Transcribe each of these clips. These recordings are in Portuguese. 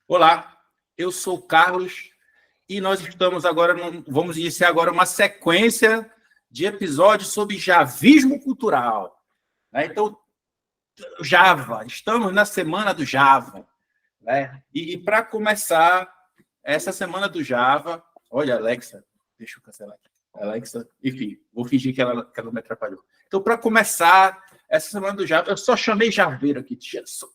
Olá, eu sou o Carlos e nós estamos agora, vamos iniciar agora uma sequência de episódios sobre javismo cultural. Então, Java, estamos na semana do Java. E para começar essa semana do Java, olha, Alexa, deixa eu cancelar aqui. Alexa, enfim, vou fingir que ela me atrapalhou. Então, para começar essa semana do Java, eu só chamei javeiro aqui,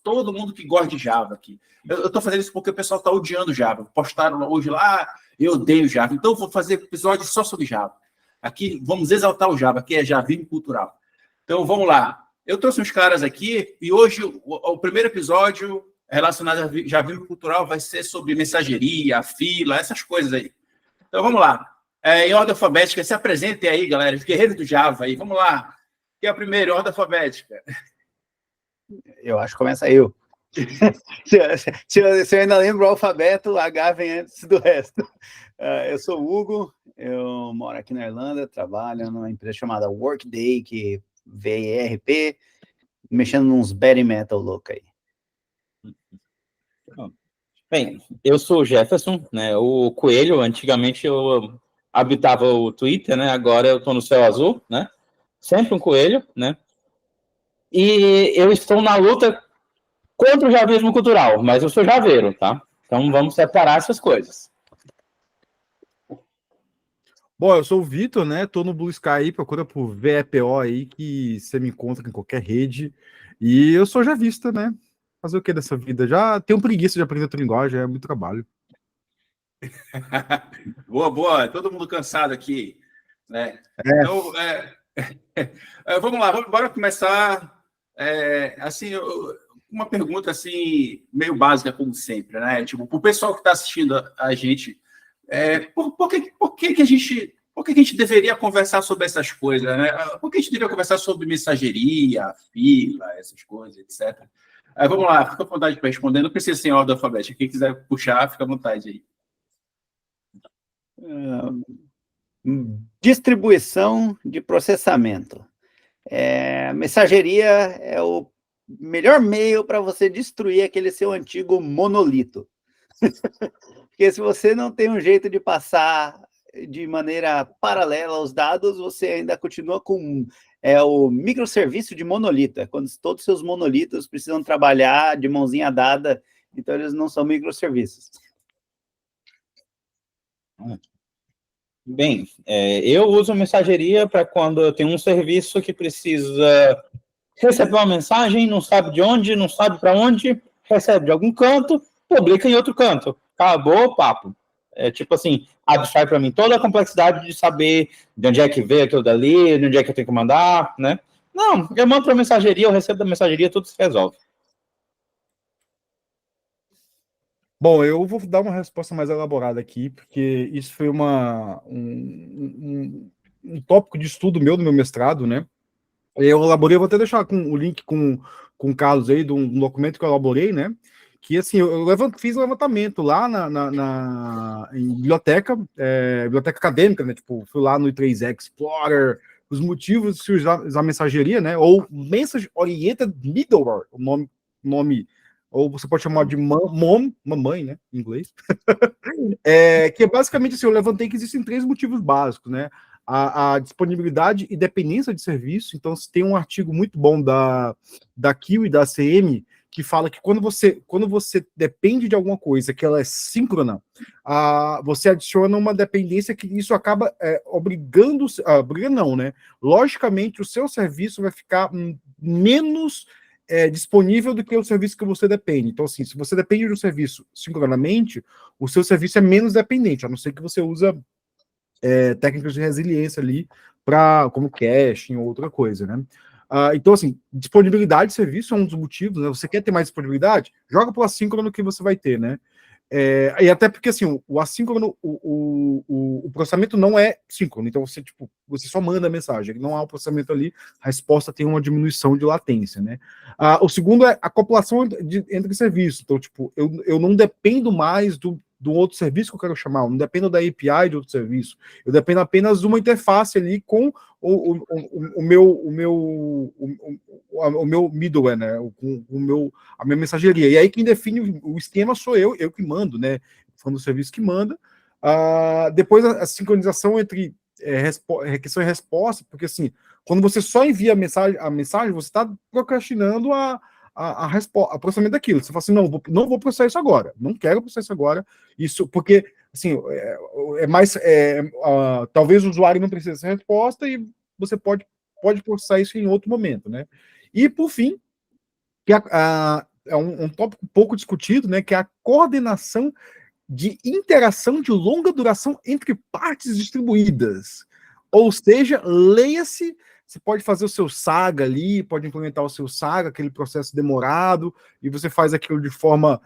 todo mundo que gosta de Java aqui. Eu estou fazendo isso porque o pessoal está odiando Java. Postaram hoje lá, eu odeio Java. Então, eu vou fazer episódio só sobre Java. Aqui, vamos exaltar o Java, aqui é javismo cultural. Então, vamos lá. Eu trouxe uns caras aqui e hoje o primeiro episódio relacionado a javismo cultural vai ser sobre mensageria, fila, essas coisas aí. Então, vamos lá. Em ordem alfabética, se apresentem aí, galera, os guerreiros do Java aí. Vamos lá. Quem é o primeiro, em ordem alfabética? Eu acho que começa eu. se eu ainda lembro o alfabeto, H vem antes do resto. Eu sou o Hugo, eu moro aqui na Irlanda, trabalho numa empresa chamada Workday, que vê ERP, mexendo nos Berry Metal louco aí. Bem, eu sou o Jefferson, né? O Coelho. Antigamente eu habitava o Twitter, né? Agora eu estou no céu azul, né? Sempre um coelho, né? E eu estou na luta contra o javismo cultural, mas eu sou javeiro, tá? Então vamos separar essas coisas. Bom, eu sou o Vitor, né? Tô no Blue Sky aí, procura por VEPO aí, que você me encontra em qualquer rede. E eu sou javista, né? Fazer o que dessa vida? Já tenho preguiça de aprender outra linguagem, é muito trabalho. Boa. Todo mundo cansado aqui, né? Então, vamos lá, bora começar. Assim, uma pergunta assim meio básica, como sempre, né? Tipo, para o pessoal que está assistindo a gente, por que a gente deveria conversar sobre essas coisas, né? Por que a gente deveria conversar sobre mensageria, fila, essas coisas, etc. Vamos lá, fica à vontade para responder. Não precisa ser em ordem alfabética. Quem quiser puxar, fica à vontade aí. Distribuição de processamento. Mensageria é o melhor meio para você destruir aquele seu antigo monolito. Porque se você não tem um jeito de passar de maneira paralela os dados, você ainda continua com o microserviço de monolito. É quando todos os seus monolitos precisam trabalhar de mãozinha dada, então eles não são microserviços. Bem, eu uso mensageria para quando eu tenho um serviço que precisa receber uma mensagem, não sabe de onde, não sabe para onde, recebe de algum canto, publica em outro canto. Acabou o papo. Tipo assim, abstrai para mim toda a complexidade de saber de onde é que veio aquilo dali, de onde é que eu tenho que mandar, né? Não, eu mando para a mensageria, eu recebo da mensageria, tudo se resolve. Bom, eu vou dar uma resposta mais elaborada aqui, porque isso foi um tópico de estudo meu no meu mestrado, né? Eu elaborei, vou até deixar o link com o Carlos aí, de um documento que eu elaborei, né? Que assim, eu fiz um levantamento lá em biblioteca acadêmica, né? Tipo, fui lá no i3 Explorer, os motivos de se usar mensageria, né? Ou Message Oriented Middleware, o nome, ou você pode chamar de mamãe, né? Em inglês. Que é basicamente assim, eu levantei que existem 3 motivos básicos, né? A disponibilidade e dependência de serviço. Então, tem um artigo muito bom da Kiwi e da ACM que fala que quando você depende de alguma coisa que ela é síncrona, você adiciona uma dependência que isso acaba obrigando não, né? Logicamente, o seu serviço vai ficar menos disponível do que o serviço que você depende. Então, assim, se você depende de um serviço sincronamente, o seu serviço é menos dependente, a não ser que você usa técnicas de resiliência ali, como caching ou outra coisa, né? Então, assim, disponibilidade de serviço é um dos motivos, né? Você quer ter mais disponibilidade? Joga pro assíncrono que você vai ter, né? E até porque, assim, o assíncrono, o processamento não é síncrono, então você só manda a mensagem, não há o processamento ali, a resposta tem uma diminuição de latência, né? O segundo é a acoplação entre serviços, então, tipo, eu não dependo mais do outro serviço que eu quero chamar, eu não dependo da API de outro serviço, eu dependo apenas de uma interface ali com o meu middleware, né? A minha mensageria. E aí quem define o esquema sou eu que mando, né? Falando do serviço que manda. Depois a sincronização entre questão e resposta, porque assim, quando você só envia a mensagem você está procrastinando o processamento daquilo. Você fala assim, não vou processar isso agora, não quero processar isso agora, isso porque assim, talvez o usuário não precise dessa resposta e você pode processar isso em outro momento, né? E por fim, que é um tópico pouco discutido, né, que é a coordenação de interação de longa duração entre partes distribuídas. Ou seja, leia-se, você pode fazer o seu Saga ali, pode implementar o seu Saga, aquele processo demorado, e você faz aquilo de forma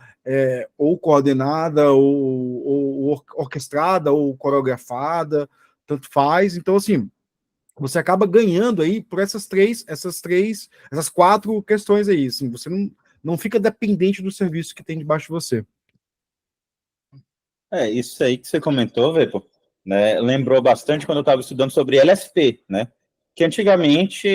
ou coordenada, ou orquestrada, ou coreografada, tanto faz. Então, assim, você acaba ganhando aí por essas quatro questões aí. Assim, você não fica dependente do serviço que tem debaixo de você. Isso aí que você comentou, Vepo, né, lembrou bastante quando eu estava estudando sobre LSP, né? Que antigamente,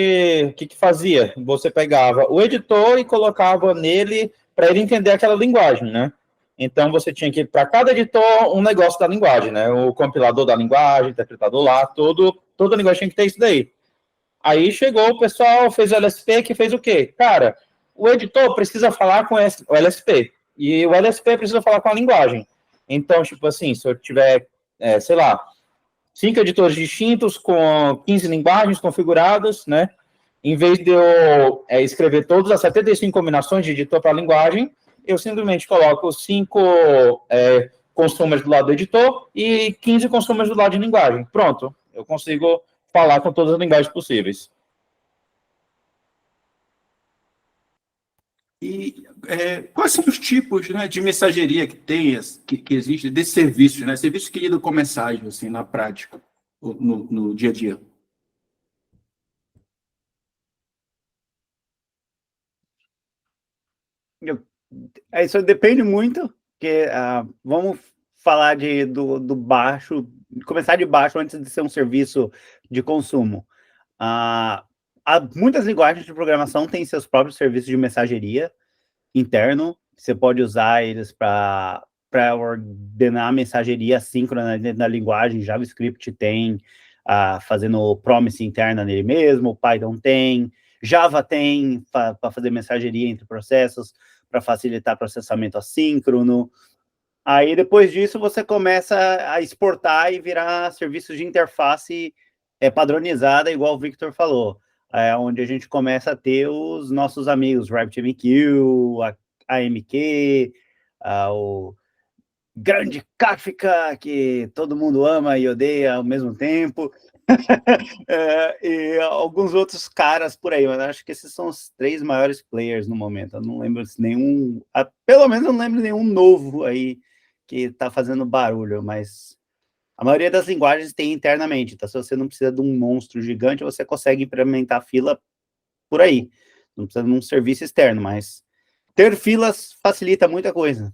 o que fazia? Você pegava o editor e colocava nele para ele entender aquela linguagem, né? Então, você tinha que, para cada editor, um negócio da linguagem, né? O compilador da linguagem, o interpretador lá, toda linguagem tinha que ter isso daí. Aí chegou o pessoal, fez o LSP, que fez o quê? Cara, o editor precisa falar com o LSP, e o LSP precisa falar com a linguagem. Então, tipo assim, se eu tiver, sei lá, 5 editores distintos com 15 linguagens configuradas, né? Em vez de eu escrever todas as 75 combinações de editor para a linguagem, eu simplesmente coloco 5 consumers do lado do editor e 15 consumers do lado de linguagem. Pronto, eu consigo falar com todas as linguagens possíveis. E quais são os tipos, né, de mensageria que tem, que existe desse serviço, né? Serviço que lida com mensagem, assim, na prática, no dia a dia? Isso depende muito, porque vamos falar do baixo, começar de baixo antes de ser um serviço de consumo. Muitas linguagens de programação têm seus próprios serviços de mensageria interno, você pode usar eles para ordenar a mensageria assíncrona dentro da linguagem. JavaScript tem, fazendo promise interna nele mesmo, Python tem, Java tem para fazer mensageria entre processos, para facilitar processamento assíncrono. Aí, depois disso, você começa a exportar e virar serviços de interface padronizada, igual o Victor falou, onde a gente começa a ter os nossos amigos, RabbitMQ, a AMQ, o grande Kafka, que todo mundo ama e odeia ao mesmo tempo, e alguns outros caras por aí, mas acho que esses são os 3 maiores players no momento. Eu não lembro se nenhum, pelo menos eu não lembro nenhum novo aí que está fazendo barulho, mas a maioria das linguagens tem internamente, então se você não precisa de um monstro gigante, você consegue implementar fila por aí, não precisa de um serviço externo, mas ter filas facilita muita coisa.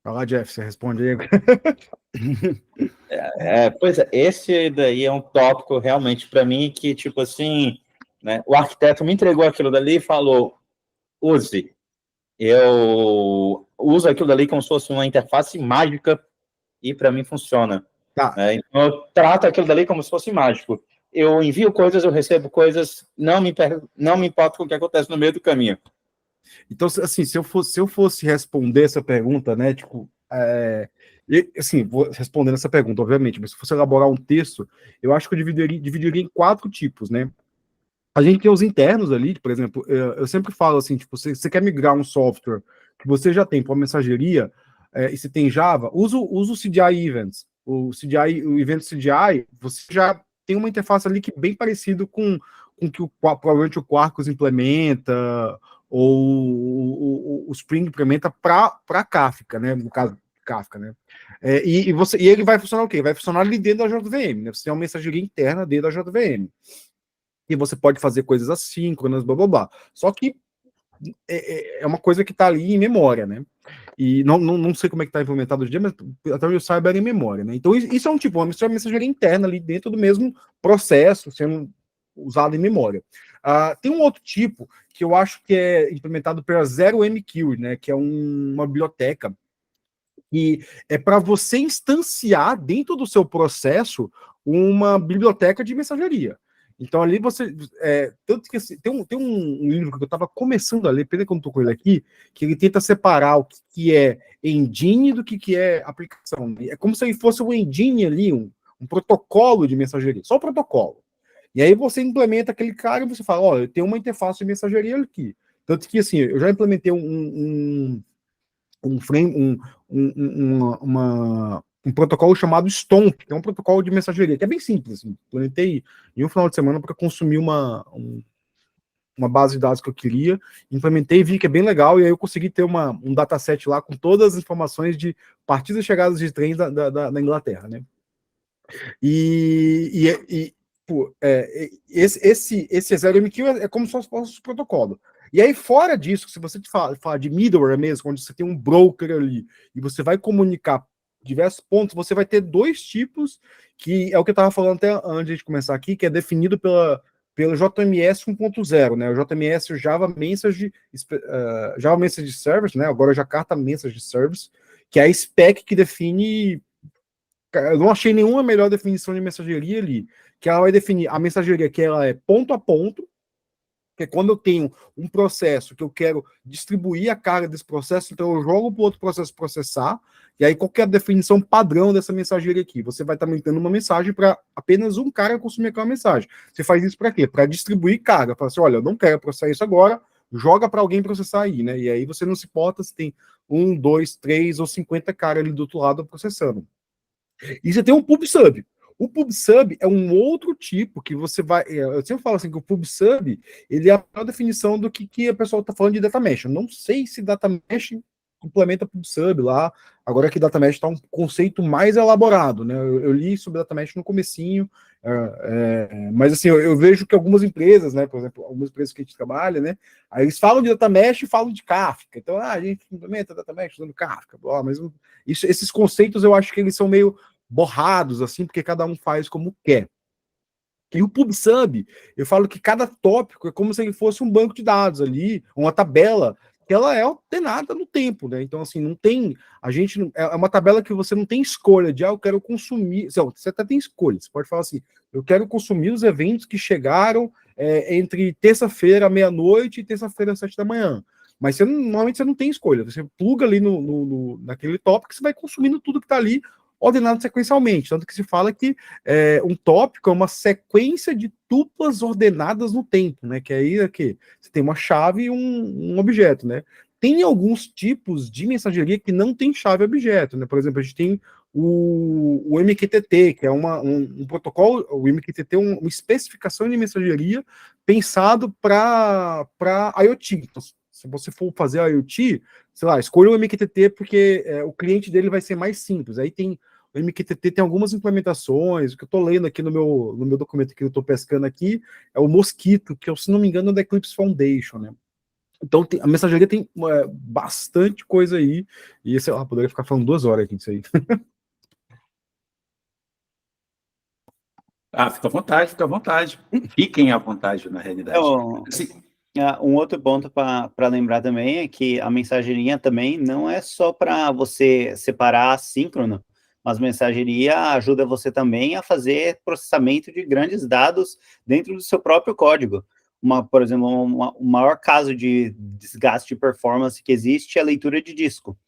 Fala, Jeff, você responde aí. Pois é, esse daí é um tópico realmente para mim que, tipo assim, né, o arquiteto me entregou aquilo dali e falou, use. Eu uso aquilo dali como se fosse uma interface mágica e para mim funciona. Tá. Então eu trato aquilo dali como se fosse mágico. Eu envio coisas, eu recebo coisas, não me importa com o que acontece no meio do caminho. Então, assim, se eu fosse responder essa pergunta, né, tipo, assim, vou respondendo essa pergunta, obviamente, mas se fosse elaborar um texto, eu acho que eu dividiria em 4 tipos, né? A gente tem os internos ali, por exemplo, eu sempre falo assim, tipo, você quer migrar um software que você já tem para mensageria, e você tem Java, usa o CDI Events. O Event CDI, você já tem uma interface ali que é bem parecido com que provavelmente o Quarkus implementa, ou o Spring implementa para Kafka, né? No caso, Kafka, né? E ele vai funcionar o quê? Vai funcionar ali dentro da JVM, né? Você tem uma mensageria interna dentro da JVM. e você pode fazer coisas assíncronas, blá blá blá. Só que é uma coisa que está ali em memória, né? E não sei como é que está implementado hoje em dia, mas até onde eu saiba era em memória, né? Então isso é um tipo, uma mensageria interna ali dentro do mesmo processo, sendo usado em memória. Tem um outro tipo que eu acho que é implementado pela ZeroMQ, né? Que é uma biblioteca que é para você instanciar dentro do seu processo uma biblioteca de mensageria. Então ali você. Tanto que assim, tem um livro que eu estava começando a ler, pena que eu não estou com ele aqui, que ele tenta separar o que é engine do que é aplicação. É como se ele fosse um engine ali, um protocolo de mensageria, só o protocolo. E aí você implementa aquele cara e você fala, olha, eu tenho uma interface de mensageria aqui. Tanto que assim, eu já implementei um protocolo chamado Stomp, que é um protocolo de mensageria, que é bem simples. Assim. Implementei em um final de semana para consumir uma base de dados que eu queria, implementei, vi que é bem legal, e aí eu consegui ter um dataset lá com todas as informações de partidas e chegadas de trens da Inglaterra, né? Esse ZeroMQ é como se fosse o protocolo. E aí, fora disso, se você falar de middleware mesmo, onde você tem um broker ali, e você vai comunicar diversos pontos, você vai ter dois tipos, que é o que eu estava falando até antes de começar aqui, que é definido pelo JMS 1.0, né? O JMS, o Java Message Service, né? Agora Jakarta Message Service, que é a spec que define. Eu não achei nenhuma melhor definição de mensageria ali, que ela vai definir a mensageria que ela é ponto a ponto, que é quando eu tenho um processo que eu quero distribuir a carga desse processo, então eu jogo para o outro processo processar, e aí qualquer definição padrão dessa mensageria aqui, você vai estar aumentando uma mensagem para apenas um cara consumir aquela mensagem. Você faz isso para quê? Para distribuir carga. Fala assim, olha, eu não quero processar isso agora, joga para alguém processar aí, né? E aí você não se importa se tem 1, 2, 3 ou 50 caras ali do outro lado processando. E você tem um PubSub. O PubSub é um outro tipo que você vai. Eu sempre falo assim que o PubSub ele é a maior definição do que a pessoa está falando de data mesh. Eu não sei se data mesh complementa PubSub lá. Agora que data mesh está um conceito mais elaborado, né? Eu li sobre data mesh no comecinho, mas assim eu vejo que algumas empresas, né? Por exemplo, algumas empresas que a gente trabalha, né? Aí eles falam de data mesh e falam de Kafka. Então, a gente implementa data mesh usando Kafka, mas esses conceitos eu acho que eles são meio borrados, assim, porque cada um faz como quer. E o PubSub, eu falo que cada tópico é como se ele fosse um banco de dados ali, uma tabela, que ela é ordenada no tempo, né? Então, assim, não tem. É uma tabela que você não tem escolha de, eu quero consumir. Você até tem escolha, você pode falar assim, eu quero consumir os eventos que chegaram entre terça-feira, meia-noite, e terça-feira, às 7 da manhã. Mas normalmente você não tem escolha, você pluga ali naquele tópico, você vai consumindo tudo que está ali ordenado sequencialmente, tanto que se fala que um tópico é uma sequência de tuplas ordenadas no tempo, né? Que aí é que você tem uma chave e um objeto, né? Tem alguns tipos de mensageria que não tem chave objeto, né? Por exemplo, a gente tem o MQTT, que é um protocolo, o MQTT é uma especificação de mensageria pensado para IoT. Então, se você for fazer a IoT, sei lá, escolha o MQTT porque o cliente dele vai ser mais simples. Aí tem o MQTT tem algumas implementações, o que eu estou lendo aqui no meu documento que eu estou pescando aqui, é o Mosquito, que, se não me engano, é da Eclipse Foundation, né? Então, a mensageria tem bastante coisa aí, e, sei lá, poderia ficar falando 2 horas aqui disso aí. Fica à vontade, fica à vontade. Fiquem à vontade, na realidade. Um outro ponto para lembrar também é que a mensageria também não é só para você separar assíncrono, mas mensageria ajuda você também a fazer processamento de grandes dados dentro do seu próprio código. Por exemplo, o maior caso de desgaste de performance que existe é a leitura de disco.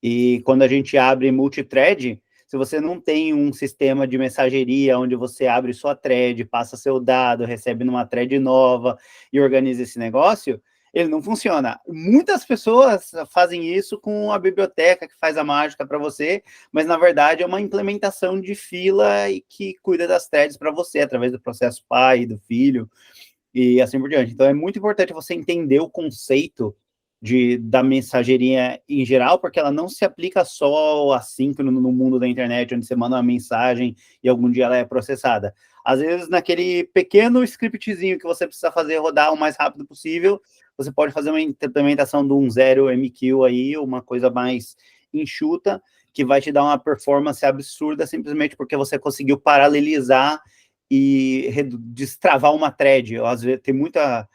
E quando a gente abre multithread, se você não tem um sistema de mensageria onde você abre sua thread, passa seu dado, recebe numa thread nova e organiza esse negócio, ele não funciona. Muitas pessoas fazem isso com a biblioteca que faz a mágica para você, mas na verdade é uma implementação de fila e que cuida das threads para você, através do processo pai, do filho, e assim por diante. Então é muito importante você entender o conceito da mensageria em geral, porque ela não se aplica só ao assíncrono no mundo da internet, onde você manda uma mensagem e algum dia ela é processada. Às vezes, naquele pequeno scriptzinho que você precisa fazer rodar o mais rápido possível, você pode fazer uma implementação de um 0MQ aí, uma coisa mais enxuta, que vai te dar uma performance absurda, simplesmente porque você conseguiu paralelizar e destravar uma thread. Às vezes, tem muita...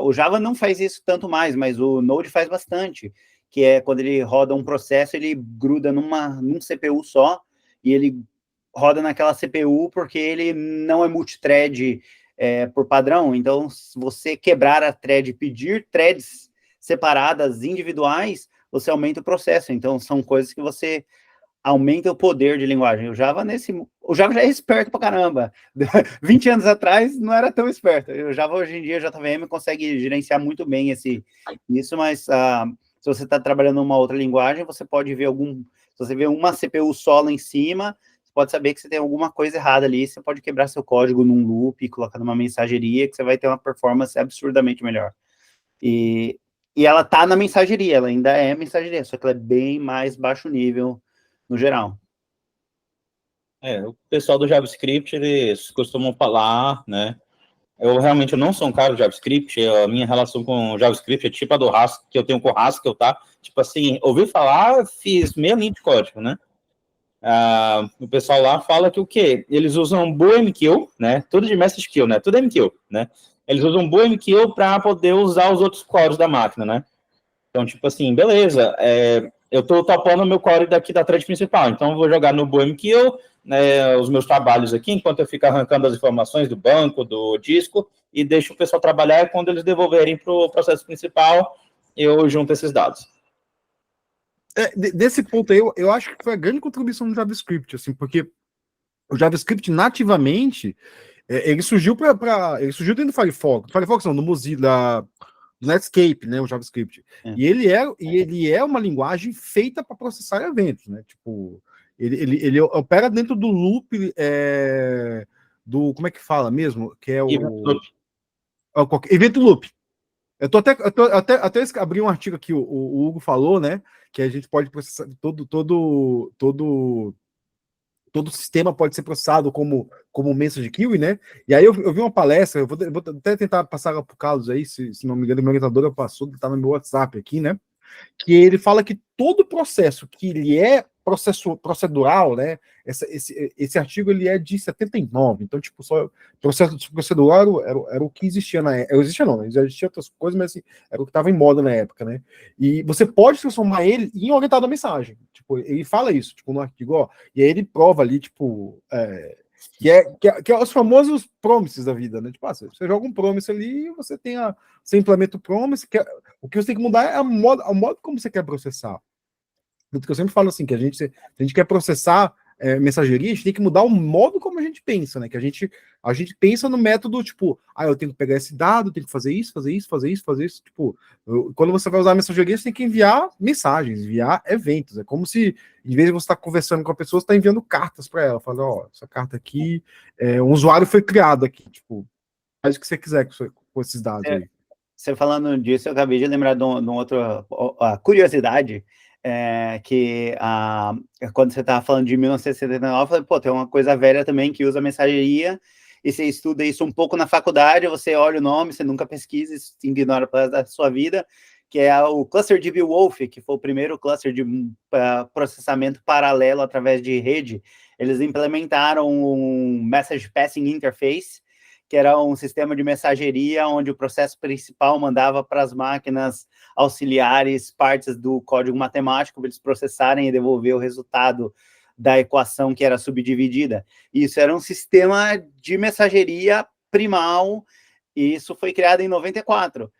o Java não faz isso tanto mais, mas o Node faz bastante, que é quando ele roda um processo, ele gruda num CPU só, e ele roda naquela CPU porque ele não é multithread por padrão. Então, se você quebrar a thread e pedir threads separadas, individuais, você aumenta o processo. Então, são coisas que você aumenta o poder de linguagem. O Java já é esperto pra caramba. 20 anos atrás não era tão esperto. O Java hoje em dia, JVM, consegue gerenciar muito bem isso, mas se você está trabalhando numa outra linguagem, você pode ver se você vê uma CPU solo em cima, você pode saber que você tem alguma coisa errada ali, você pode quebrar seu código num loop e colocar numa mensageria, que você vai ter uma performance absurdamente melhor. E ela está na mensageria, ela ainda é mensageria, só que ela é bem mais baixo nível no geral. O pessoal do JavaScript, eles costumam falar, né? Eu realmente não sou um cara do JavaScript, a minha relação com o JavaScript é tipo a do Haskell, que eu tenho com o Haskell, tá? Tipo assim, ouvi falar, fiz meia linha de código, né? O pessoal lá fala que o quê? Eles usam BoolMQ, né? Tudo de message queue, né? Tudo MQ, né? Eles usam BoolMQ para poder usar os outros códigos da máquina, né? Então, tipo assim, beleza, eu estou topando o meu core daqui da thread principal, então eu vou jogar no BoolMQ, né, os meus trabalhos aqui, enquanto eu fico arrancando as informações do banco, do disco, e deixo o pessoal trabalhar, e quando eles devolverem para o processo principal, eu junto esses dados. Desse ponto aí, eu acho que foi a grande contribuição do JavaScript, assim, porque o JavaScript nativamente, ele surgiu dentro do Firefox não, no Mozilla, do Netscape, né, o JavaScript. E ele é uma linguagem feita para processar eventos, né? Tipo, ele opera dentro do loop como é que fala mesmo? Que é Event Loop. Eu até abri um artigo aqui, o Hugo falou, né? Que a gente pode processar todo sistema pode ser processado como message queue, né? E aí eu vi uma palestra, eu vou até tentar passar para o Carlos aí, se não me engano, meu orientador passou, tá no meu WhatsApp aqui, né? Que ele fala que todo processo que ele é procedural, né? Esse artigo ele é de 79, então, tipo, só processo procedural era o que existia na época. Existia não, já existia outras coisas, mas assim, era o que estava em moda na época, né? E você pode transformar ele em orientado à mensagem. Tipo, ele fala isso, tipo, no artigo, ó, e aí ele prova ali, tipo, que é os famosos promises da vida, né? Tipo, você joga um promise ali, você implementa o promise, o que você tem que mudar é o modo como você quer processar. Porque eu sempre falo assim, que se a gente quer processar mensageria, a gente tem que mudar o modo como a gente pensa, né? Que a gente pensa no método, tipo, eu tenho que pegar esse dado, tenho que fazer isso, tipo, quando você vai usar a mensageria, você tem que enviar mensagens, enviar eventos, é como se, em vez de você estar conversando com a pessoa, você está enviando cartas para ela, falando, essa carta aqui, um usuário foi criado aqui, tipo, faz o que você quiser com esses dados aí. Você falando disso, eu acabei de lembrar de uma outra curiosidade, que quando você estava falando de 1979, eu falei, tem uma coisa velha também que usa mensageria, e você estuda isso um pouco na faculdade, você olha o nome, você nunca pesquisa, isso ignora para da sua vida, que é o Cluster DB Wolf, que foi o primeiro cluster de processamento paralelo através de rede. Eles implementaram um Message Passing Interface, que era um sistema de mensageria onde o processo principal mandava para as máquinas auxiliares partes do código matemático para eles processarem e devolver o resultado da equação que era subdividida. Isso era um sistema de mensageria primal, e isso foi criado em 94.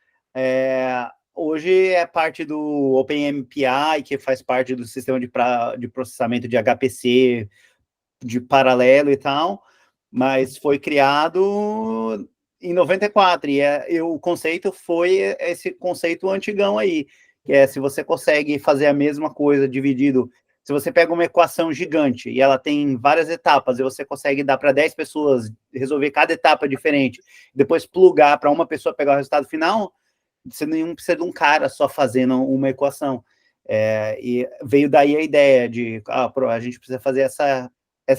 Hoje é parte do OpenMPI, que faz parte do sistema de processamento de HPC de paralelo e tal, mas foi criado em 94, e o conceito foi esse conceito antigão aí, que é se você consegue fazer a mesma coisa dividido, se você pega uma equação gigante e ela tem várias etapas, e você consegue dar para 10 pessoas resolver cada etapa diferente, depois plugar para uma pessoa pegar o resultado final, você não precisa de um cara só fazendo uma equação. E veio daí a ideia de a gente precisa fazer essa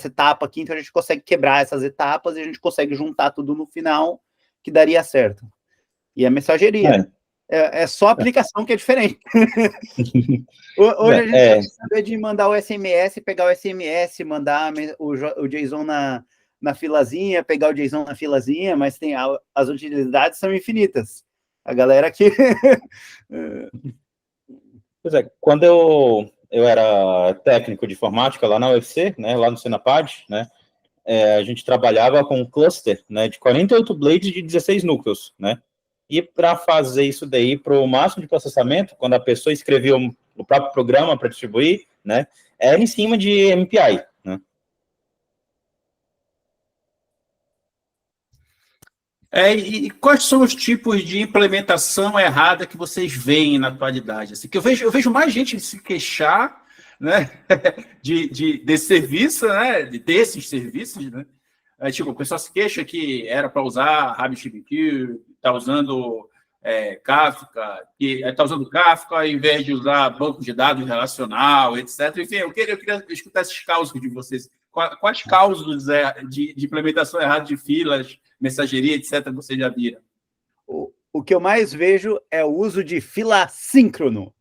etapa aqui, então a gente consegue quebrar essas etapas e a gente consegue juntar tudo no final, que daria certo. E a mensageria é só a aplicação que é diferente. Hoje a gente pode saber de mandar o SMS, pegar o SMS, mandar o JSON na filazinha, pegar o JSON na filazinha, mas as utilidades são infinitas. A galera que... Pois é, quando eu era técnico de informática lá na UFC, né, lá no Senapad, né, a gente trabalhava com um cluster, né, de 48 blades de 16 núcleos, né, e para fazer isso daí para o máximo de processamento, quando a pessoa escrevia o próprio programa para distribuir, né, era em cima de MPI, né. E quais são os tipos de implementação errada que vocês veem na atualidade? Assim, que eu vejo mais gente se queixar, né, desse serviço, né, desses serviços, né? Tipo, o pessoal se queixa que era para usar RabbitMQ, está usando Kafka, está usando Kafka ao invés de usar banco de dados relacional, etc. Enfim, eu queria escutar esses causos de vocês. Quais causos de implementação errada de filas, mensageria, etc., vocês já viram? O que eu mais vejo é o uso de fila síncrono.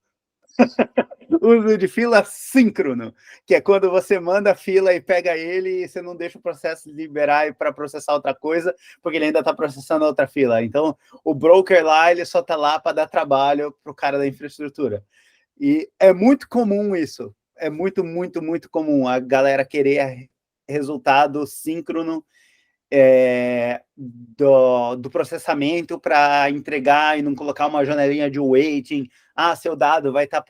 Uso de fila síncrono, que é quando você manda a fila e pega ele e você não deixa o processo liberar para processar outra coisa, porque ele ainda está processando outra fila. Então, o broker lá, ele só está lá para dar trabalho para o cara da infraestrutura. E é muito comum isso. É muito, muito, muito comum a galera querer resultado síncrono do processamento para entregar e não colocar uma janelinha de waiting. Seu dado vai estar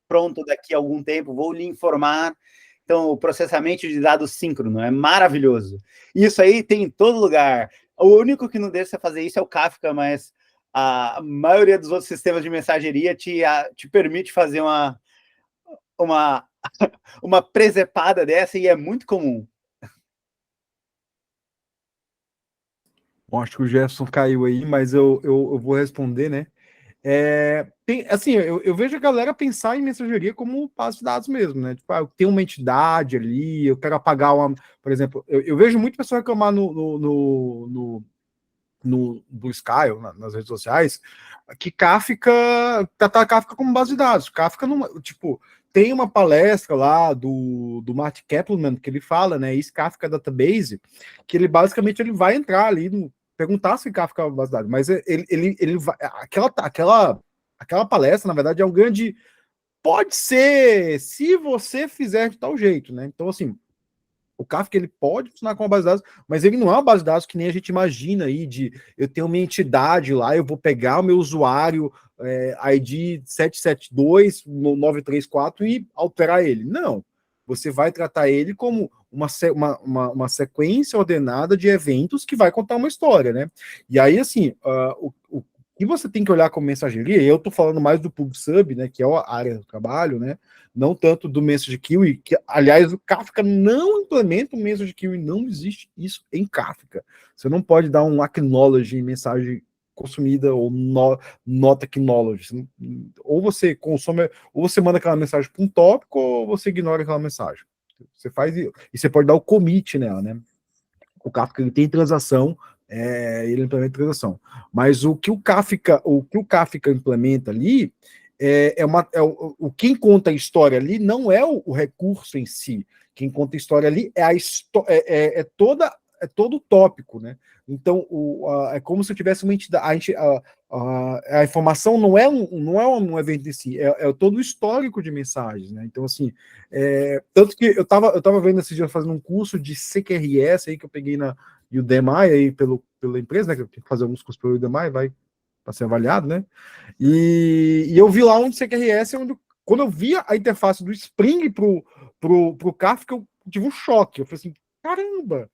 pronto daqui a algum tempo, vou lhe informar. Então, o processamento de dados síncrono é maravilhoso. Isso aí tem em todo lugar. O único que não deixa você fazer isso é o Kafka, mas a maioria dos outros sistemas de mensageria te permite fazer uma presepada dessa, e é muito comum. Bom, acho que o Jefferson caiu aí, mas eu vou responder, né? Assim, eu vejo a galera pensar em mensageria como base de dados mesmo, né? Tipo, eu tenho uma entidade ali, eu quero apagar uma... Por exemplo, eu vejo muita pessoa reclamar no Blue Sky, nas redes sociais, que Kafka, tratar Kafka como base de dados. Kafka, não, tipo, tem uma palestra lá do Matt Kaplan, que ele fala, né, esse Kafka Database, que ele basicamente ele vai entrar ali, perguntar se Kafka é uma base de dados, mas ele vai, aquela palestra, na verdade, é um grande... Pode ser, se você fizer de tal jeito, né? Então, assim, o Kafka ele pode funcionar como uma base de dados, mas ele não é uma base de dados que nem a gente imagina aí, de eu tenho minha entidade lá, eu vou pegar o meu usuário ID 772-934 e alterar ele. Não. Você vai tratar ele como uma sequência ordenada de eventos que vai contar uma história, né? E aí, assim, o que você tem que olhar como mensageria, eu estou falando mais do PubSub, né, que é a área do trabalho, né? Não tanto do Message Queue, que, aliás, o Kafka não implementa o Message Queue, não existe isso em Kafka. Você não pode dar um acknowledge em mensagem consumida ou not acknowledge. Ou você consome, ou você manda aquela mensagem para um tópico, ou você ignora aquela mensagem. Você faz e você pode dar o commit nela, né? O Kafka ele tem transação, ele implementa transação. Mas o que o Kafka implementa ali quem conta a história ali não é o recurso em si. Quem conta a história ali é todo o tópico, né? Então, é como se eu tivesse uma entidade. A informação não é um evento em si, é todo o histórico de mensagens, né? Então, assim, tanto que eu tava vendo esses dias fazendo um curso de CQRS aí que eu peguei na Udemy aí pela empresa, né? Que eu tenho que fazer alguns cursos pelo Udemy, vai para ser avaliado, né? E eu vi lá um CQRS onde, quando eu vi a interface do Spring pro Kafka, eu tive um choque. Eu falei assim, caramba!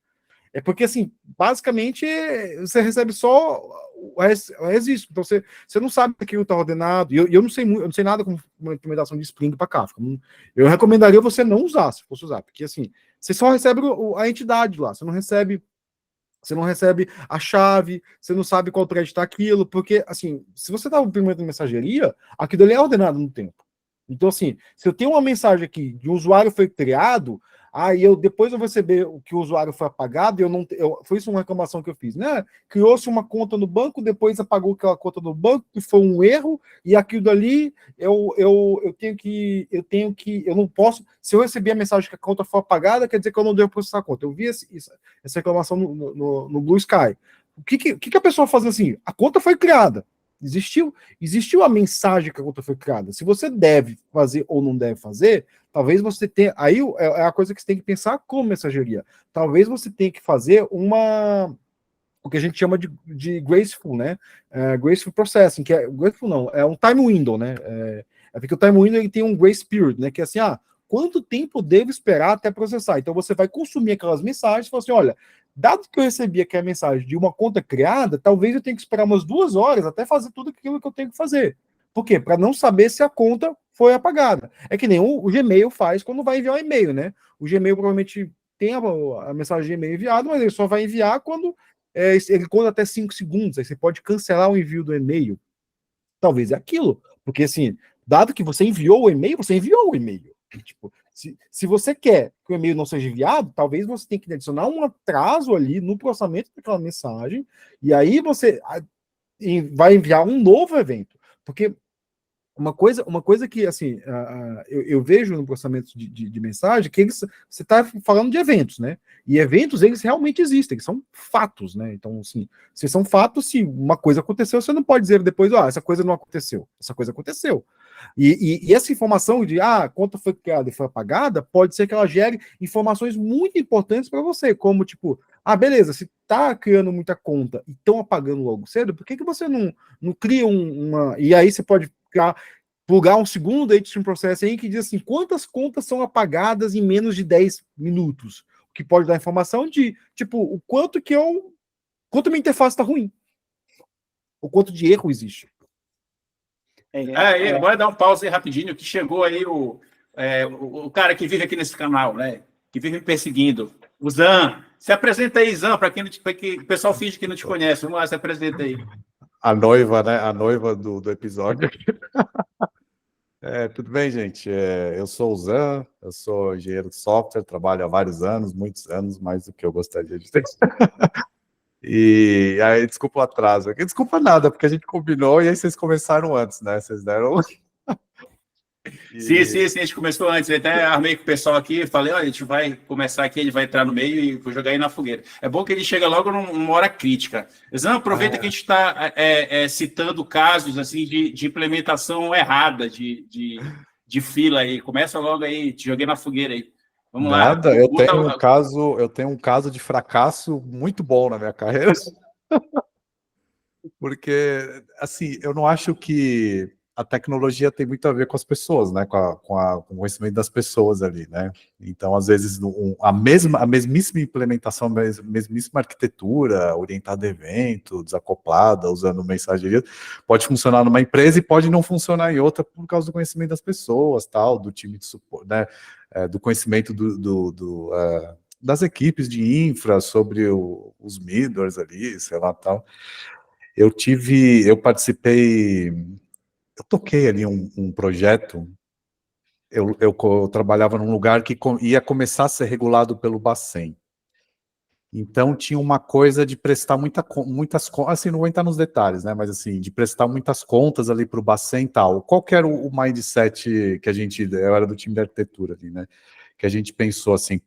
É porque, assim, basicamente, você recebe só o registro. Então, você não sabe que aquilo está ordenado. E eu não sei nada como uma implementação de Spring para Kafka. Eu recomendaria você não usar, se fosse usar. Porque, assim, você só recebe a entidade lá. Você Você não recebe a chave, você não sabe qual thread está aquilo, porque, assim, se você está implementando mensageria, aquilo ali é ordenado no tempo. Então, assim, se eu tenho uma mensagem aqui de um usuário foi criado, aí depois eu vou receber o que o usuário foi apagado, foi isso uma reclamação que eu fiz, né? Criou-se uma conta no banco, depois apagou aquela conta no banco, que foi um erro, e aquilo dali eu não posso, se eu receber a mensagem que a conta foi apagada, quer dizer que eu não devo processar a conta. Eu vi essa reclamação no Blue Sky. O que a pessoa faz assim? A conta foi criada. Existiu a mensagem que a conta foi criada. Se você deve fazer ou não deve fazer, talvez você tenha. Aí é a coisa que você tem que pensar como mensageria. Talvez você tenha que fazer o que a gente chama de graceful, né? Graceful processing, que é graceful não, é um time window, né? Porque o time window ele tem um grace period, né? Que é assim, quanto tempo eu devo esperar até processar? Então você vai consumir aquelas mensagens e fala assim, olha, dado que eu recebi aqui a mensagem de uma conta criada, talvez eu tenha que esperar umas 2 horas até fazer tudo aquilo que eu tenho que fazer. Por quê? Para não saber se a conta foi apagada. É que nem o Gmail faz quando vai enviar um e-mail, né? O Gmail provavelmente tem a mensagem de e-mail enviada, mas ele só vai enviar quando ele conta até 5 segundos. Aí você pode cancelar o envio do e-mail. Talvez é aquilo. Porque, assim, dado que você enviou o e-mail, você enviou o e-mail. Tipo, se você quer que o e-mail não seja enviado, talvez você tenha que adicionar um atraso ali no processamento daquela mensagem, e aí você vai enviar um novo evento. Porque uma coisa que, assim, eu vejo no processamento de mensagem, que você está falando de eventos, né? E eventos, eles realmente existem, eles são fatos, né? Então, assim, se são fatos, se uma coisa aconteceu, você não pode dizer depois, essa coisa não aconteceu. Essa coisa aconteceu. E essa informação de, a conta foi criada e foi apagada, pode ser que ela gere informações muito importantes para você, como, tipo, beleza, se tá criando muita conta e estão apagando logo cedo, por que você não cria uma... E aí você pode plugar um segundo dating process aí que diz assim, quantas contas são apagadas em menos de 10 minutos? O que pode dar informação de, tipo, o quanto minha interface está ruim. O quanto de erro existe. Agora dar um pause aí rapidinho, que chegou aí o cara que vive aqui nesse canal, né? Que vive me perseguindo. O Zan. Se apresenta aí, Zan, para que o pessoal finge que não te conhece. Vamos lá, se apresenta aí. A noiva, né? A noiva do episódio. Tudo bem, gente? Eu sou o Zan, eu sou engenheiro de software, trabalho há vários anos, muitos anos, mais do que eu gostaria de ter. E aí, desculpa o atraso. Desculpa nada, porque a gente combinou e aí vocês começaram antes, né? Vocês deram... Sim, a gente começou antes. Eu até armei com o pessoal aqui, falei, a gente vai começar aqui, ele vai entrar no meio e vou jogar aí na fogueira. É bom que ele chega logo numa hora crítica. Zan, aproveita que a gente está citando casos assim, de implementação errada de fila aí. Começa logo aí, te joguei na fogueira aí. Vamos Nada, lá. Eu tenho um caso de fracasso muito bom na minha carreira. Porque, assim, eu não acho que a tecnologia tem muito a ver com as pessoas, né? Com o conhecimento das pessoas ali, né? Então, às vezes, a mesmíssima implementação, a mesmíssima arquitetura, orientada a evento, desacoplada, usando mensageria, pode funcionar numa empresa e pode não funcionar em outra por causa do conhecimento das pessoas, tal, do time de suporte, né? Do conhecimento das equipes de infra sobre os middlers ali, sei lá, tal. Eu toquei ali um projeto, eu trabalhava num lugar que ia começar a ser regulado pelo Bacen. Então tinha uma coisa de prestar muitas contas, assim, não vou entrar nos detalhes, né, mas assim, de prestar muitas contas ali para o Bacen e tal. Qual que era o mindset que eu era do time de arquitetura ali, né, que a gente pensou assim,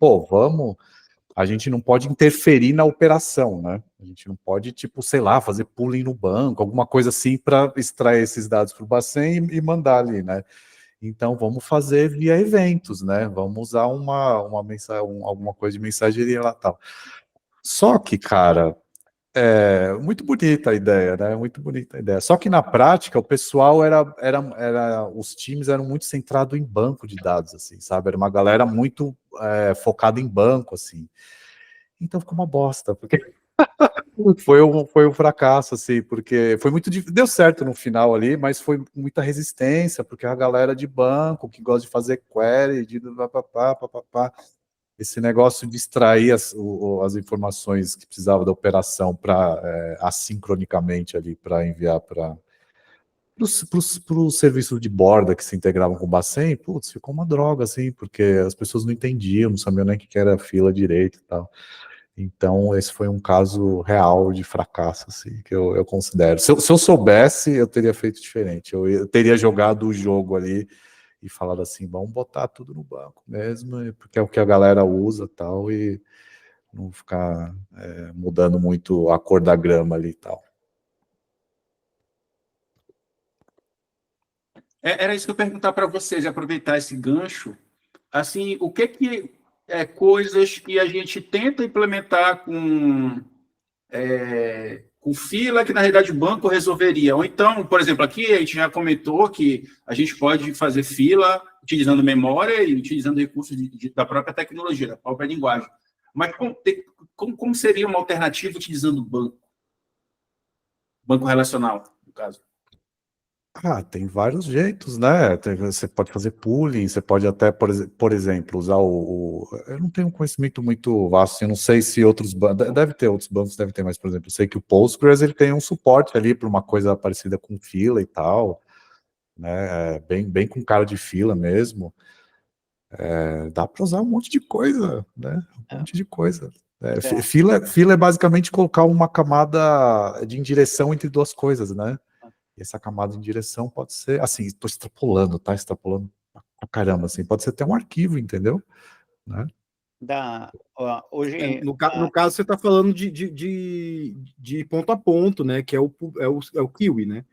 a gente não pode interferir na operação, né? A gente não pode, tipo, sei lá, fazer pooling no banco, alguma coisa assim para extrair esses dados para o Bacen e mandar ali, né? Então, vamos fazer via eventos, né? Vamos usar alguma coisa de mensageria lá e tal. Só que, cara, muito bonita a ideia, né? Muito bonita a ideia. Só que na prática, o pessoal os times eram muito centrados em banco de dados, assim, sabe? Era uma galera muito focada em banco, assim. Então ficou uma bosta, porque foi um fracasso, assim, porque foi muito deu certo no final ali, mas foi muita resistência, porque a galera de banco que gosta de fazer query, papapá. esse negócio de extrair as informações que precisava da operação para assincronicamente ali para enviar para os serviços de borda que se integravam com o Bacen, putz, ficou uma droga, assim, porque as pessoas não entendiam, não sabiam nem o que era fila direito e tal. Então, esse foi um caso real de fracasso, assim, que eu considero. Se eu soubesse, eu teria feito diferente. Eu teria jogado o jogo ali e falado assim, vamos botar tudo no banco mesmo, porque é o que a galera usa e tal, e não ficar mudando muito a cor da grama ali e tal. Era isso que eu ia perguntar para vocês, aproveitar esse gancho. Assim, o que é coisas que a gente tenta implementar com fila que, na realidade, o banco resolveria? Ou então, por exemplo, aqui a gente já comentou que a gente pode fazer fila utilizando memória e utilizando recursos da própria tecnologia, da própria linguagem. Mas como seria uma alternativa utilizando banco relacional, no caso? Tem vários jeitos, né? Você pode fazer pooling, você pode até, por exemplo, usar eu não tenho um conhecimento muito vasto, assim, eu não sei se outros bancos, deve ter outros bancos, deve ter, mas, por exemplo, eu sei que o Postgres, ele tem um suporte ali para uma coisa parecida com fila e tal, né? Bem com cara de fila mesmo. Dá para usar um monte de coisa, né? Um monte de coisa. Fila é basicamente colocar uma camada de indireção entre duas coisas, né? E essa camada de direção pode ser, assim, estou extrapolando, tá? Extrapolando pra caramba, assim, pode ser até um arquivo, entendeu? Né? Hoje, No caso, você está falando de ponto a ponto, né? Que é o Kiwi, né?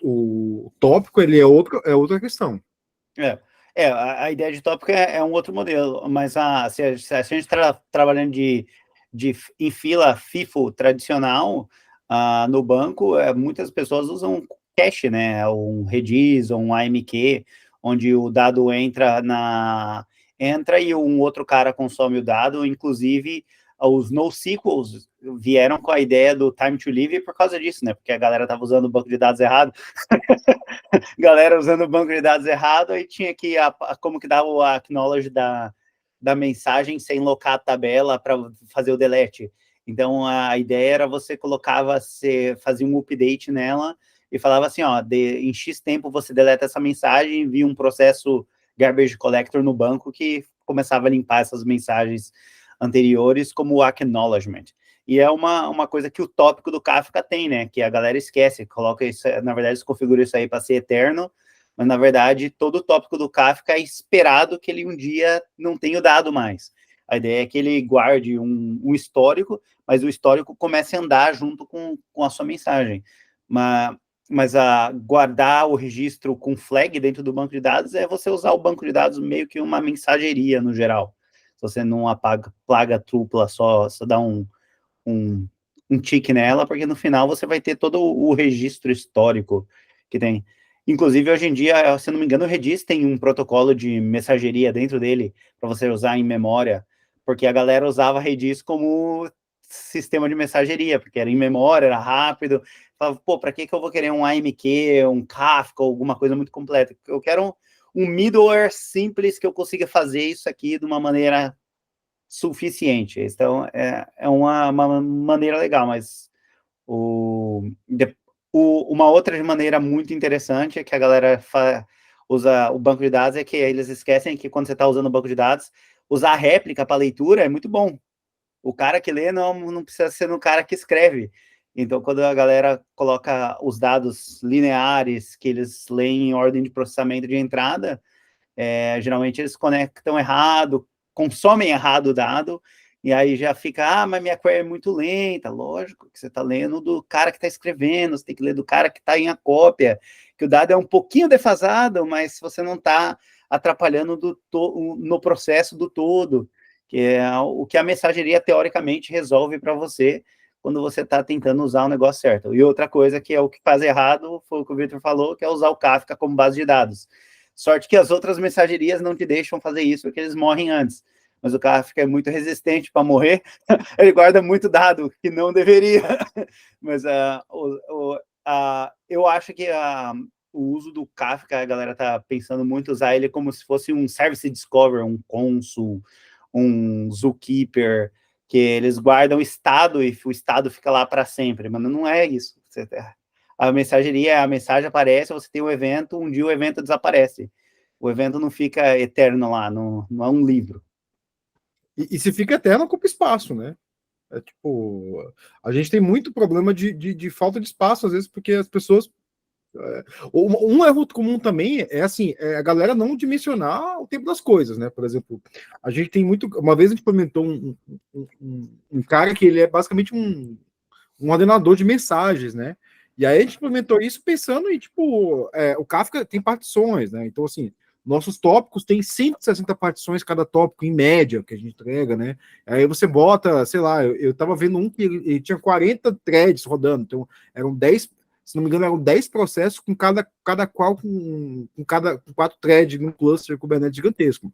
O tópico, ele é outra questão. a ideia de tópico é um outro modelo, mas se a gente está trabalhando em fila FIFO tradicional, no banco, muitas pessoas usam cache, né? Um Redis ou um AMQ, onde o dado entra e um outro cara consome o dado. Inclusive, os NoSQLs vieram com a ideia do time to live por causa disso, né? Porque a galera estava usando o banco de dados errado. Galera usando o banco de dados errado, aí tinha que como que dava o acknowledge da mensagem sem locar a tabela para fazer o delete. Então, a ideia era você fazia um update nela e falava assim, em X tempo você deleta essa mensagem e envia um processo garbage collector no banco que começava a limpar essas mensagens anteriores como o acknowledgement. E é uma coisa que o tópico do Kafka tem, né? Que a galera esquece, coloca isso, na verdade, configura isso aí para ser eterno, mas, na verdade, todo o tópico do Kafka é esperado que ele um dia não tenha o dado mais. A ideia é que ele guarde um histórico, mas o histórico comece a andar junto com a sua mensagem. Mas guardar o registro com flag dentro do banco de dados é você usar o banco de dados meio que uma mensageria, no geral. Se você não apaga plaga tripla, só dá um tique nela, porque no final você vai ter todo o registro histórico que tem. Inclusive, hoje em dia, se não me engano, o Redis tem um protocolo de mensageria dentro dele para você usar em memória, porque a galera usava Redis como sistema de mensageria, porque era em memória, era rápido. Falava, para que eu vou querer um AMQ, um Kafka, alguma coisa muito completa? Eu quero um middleware simples que eu consiga fazer isso aqui de uma maneira suficiente. Então, é uma maneira legal, mas uma outra maneira muito interessante é que a galera usa o banco de dados, é que eles esquecem que quando você está usando o banco de dados, usar a réplica para leitura é muito bom. O cara que lê não precisa ser o cara que escreve. Então, quando a galera coloca os dados lineares que eles leem em ordem de processamento de entrada, geralmente eles conectam errado, consomem errado o dado, e aí já fica, mas minha query é muito lenta. Lógico que você está lendo do cara que está escrevendo, você tem que ler do cara que está em a cópia, que o dado é um pouquinho defasado, mas você não está atrapalhando no processo do todo, que é o que a mensageria teoricamente resolve para você quando você está tentando usar o negócio certo. E outra coisa que é o que faz errado, foi o que o Victor falou, que é usar o Kafka como base de dados. Sorte que as outras mensagerias não te deixam fazer isso, porque eles morrem antes. Mas o Kafka é muito resistente para morrer, ele guarda muito dado que não deveria. Mas eu acho que uso do Kafka, a galera tá pensando muito usar ele como se fosse um Service Discovery, um Consul, um Zookeeper, que eles guardam o estado e o estado fica lá para sempre, mas não é isso. A mensageria, a mensagem aparece, você tem um evento, um dia o evento desaparece. O evento não fica eterno lá, não é um livro. E se fica eterno, ocupa espaço, né? É tipo, a gente tem muito problema de falta de espaço, às vezes, porque as pessoas. Um erro comum também é assim, a galera não dimensionar o tempo das coisas, né? Por exemplo, a gente tem muito. Uma vez a gente implementou um cara que ele é basicamente um ordenador de mensagens, né? E aí a gente implementou isso pensando em, tipo, o Kafka tem partições, né? Então, assim, nossos tópicos têm 160 partições cada tópico, em média, que a gente entrega, né? Aí você bota, sei lá, eu tava vendo um que ele tinha 40 threads rodando, então eram 10, se não me engano, eram 10 processos com cada qual com 4 threads num cluster Kubernetes gigantesco.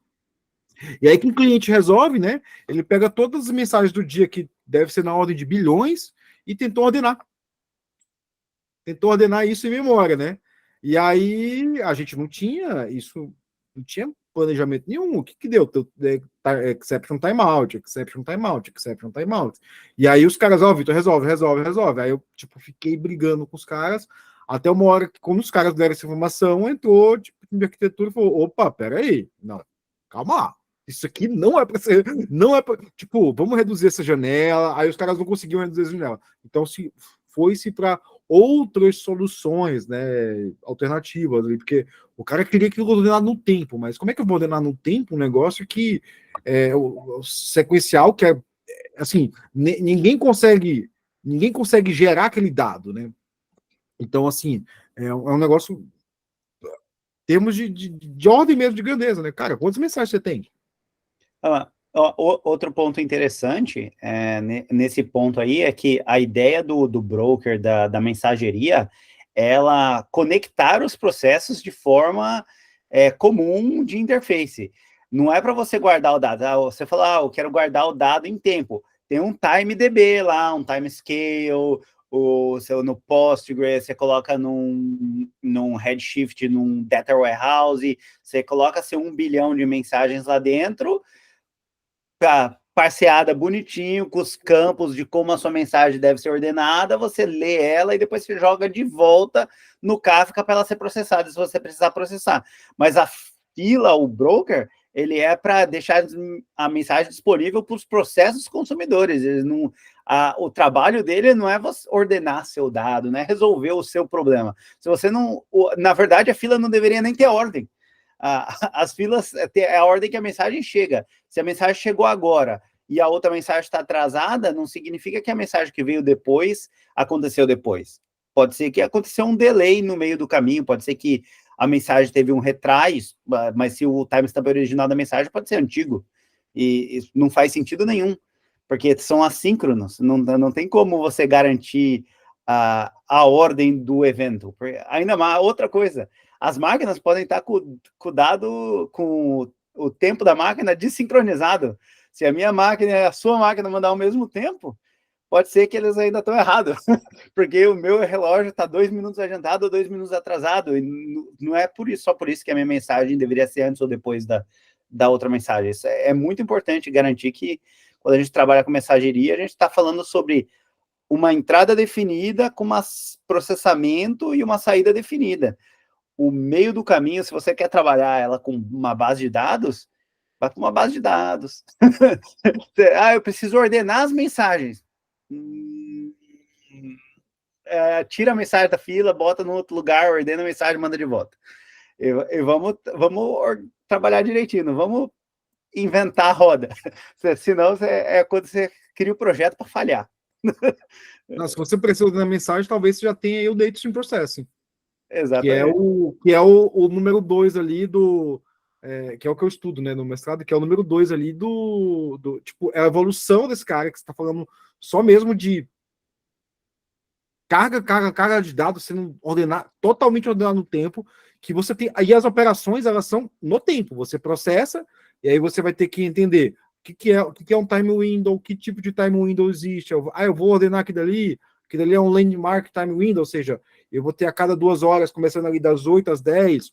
E aí que o cliente resolve, né? Ele pega todas as mensagens do dia, que deve ser na ordem de bilhões, e tentou ordenar isso em memória, né? E aí a gente não tinha isso, não tinha planejamento nenhum. O que deu? Exception timeout, exception timeout, exception timeout. E aí os caras, Vitor, resolve. Aí eu, tipo, fiquei brigando com os caras, até uma hora que, quando os caras deram essa informação, entrou, tipo, de arquitetura e falou, opa, peraí, não, calma lá. Isso aqui não é para ser, não é para, tipo, vamos reduzir essa janela. Aí os caras não conseguiam reduzir essa janela. Então foi-se para outras soluções, né, alternativas, porque o cara queria que eu ordenasse no tempo, mas como é que eu vou ordenar no tempo um negócio que o sequencial, que é assim, ninguém consegue gerar aquele dado, né? Então, assim, é um negócio, temos de ordem mesmo de grandeza, né? Cara, quantas mensagens você tem? Outro ponto interessante nesse ponto aí é que a ideia do broker, da mensageria, ela conectar os processos de forma comum de interface. Não é para você guardar o dado. Você fala, eu quero guardar o dado em tempo. Tem um TimeDB lá, um timescale, no Postgres, você coloca num Redshift, num Data Warehouse, você coloca 1 bilhão de mensagens lá dentro, parseada bonitinho, com os campos de como a sua mensagem deve ser ordenada, você lê ela e depois você joga de volta no Kafka para ela ser processada, se você precisar processar. Mas a fila, o broker, ele é para deixar a mensagem disponível para os processos consumidores. O trabalho dele não é você ordenar seu dado, não é resolver o seu problema. Se você não... Na verdade, a fila não deveria nem ter ordem. As filas é a ordem que a mensagem chega. Se a mensagem chegou agora e a outra mensagem está atrasada, não significa que a mensagem que veio depois aconteceu depois. Pode ser que aconteceu um delay no meio do caminho, pode ser que a mensagem teve um retries, mas se o timestamp original da mensagem pode ser antigo. E isso não faz sentido nenhum, porque são assíncronos, não tem como você garantir a ordem do evento. Ainda mais, outra coisa, as máquinas podem estar com o tempo da máquina desincronizado. Se a minha máquina e a sua máquina mandar ao mesmo tempo, pode ser que eles ainda estão errados, porque o meu relógio está 2 minutos adiantado ou 2 minutos atrasado, e não é só por isso que a minha mensagem deveria ser antes ou depois da outra mensagem. Isso é muito importante garantir que, quando a gente trabalha com mensageria, a gente está falando sobre uma entrada definida com um processamento e uma saída definida. O meio do caminho, se você quer trabalhar ela com uma base de dados, vai com uma base de dados. Eu preciso ordenar as mensagens. Tira a mensagem da fila, bota no outro lugar, ordena a mensagem, manda de volta. E vamos trabalhar direitinho, não vamos inventar a roda. Senão quando você cria o projeto para falhar. Não, se você precisa ordenar a mensagem, talvez você já tenha aí o Data Stream Processing. Exatamente. Que é o número 2 ali que é o que eu estudo, né, no mestrado, que é o número 2 ali tipo, é a evolução desse cara, que você está falando só mesmo de carga de dados sendo totalmente ordenado no tempo, que você tem, aí as operações, elas são no tempo, você processa, e aí você vai ter que entender o que é um time window, que tipo de time window existe, eu vou ordenar aquilo ali é um landmark time window, ou seja, eu vou ter a cada 2 horas, começando ali das 8 às 10,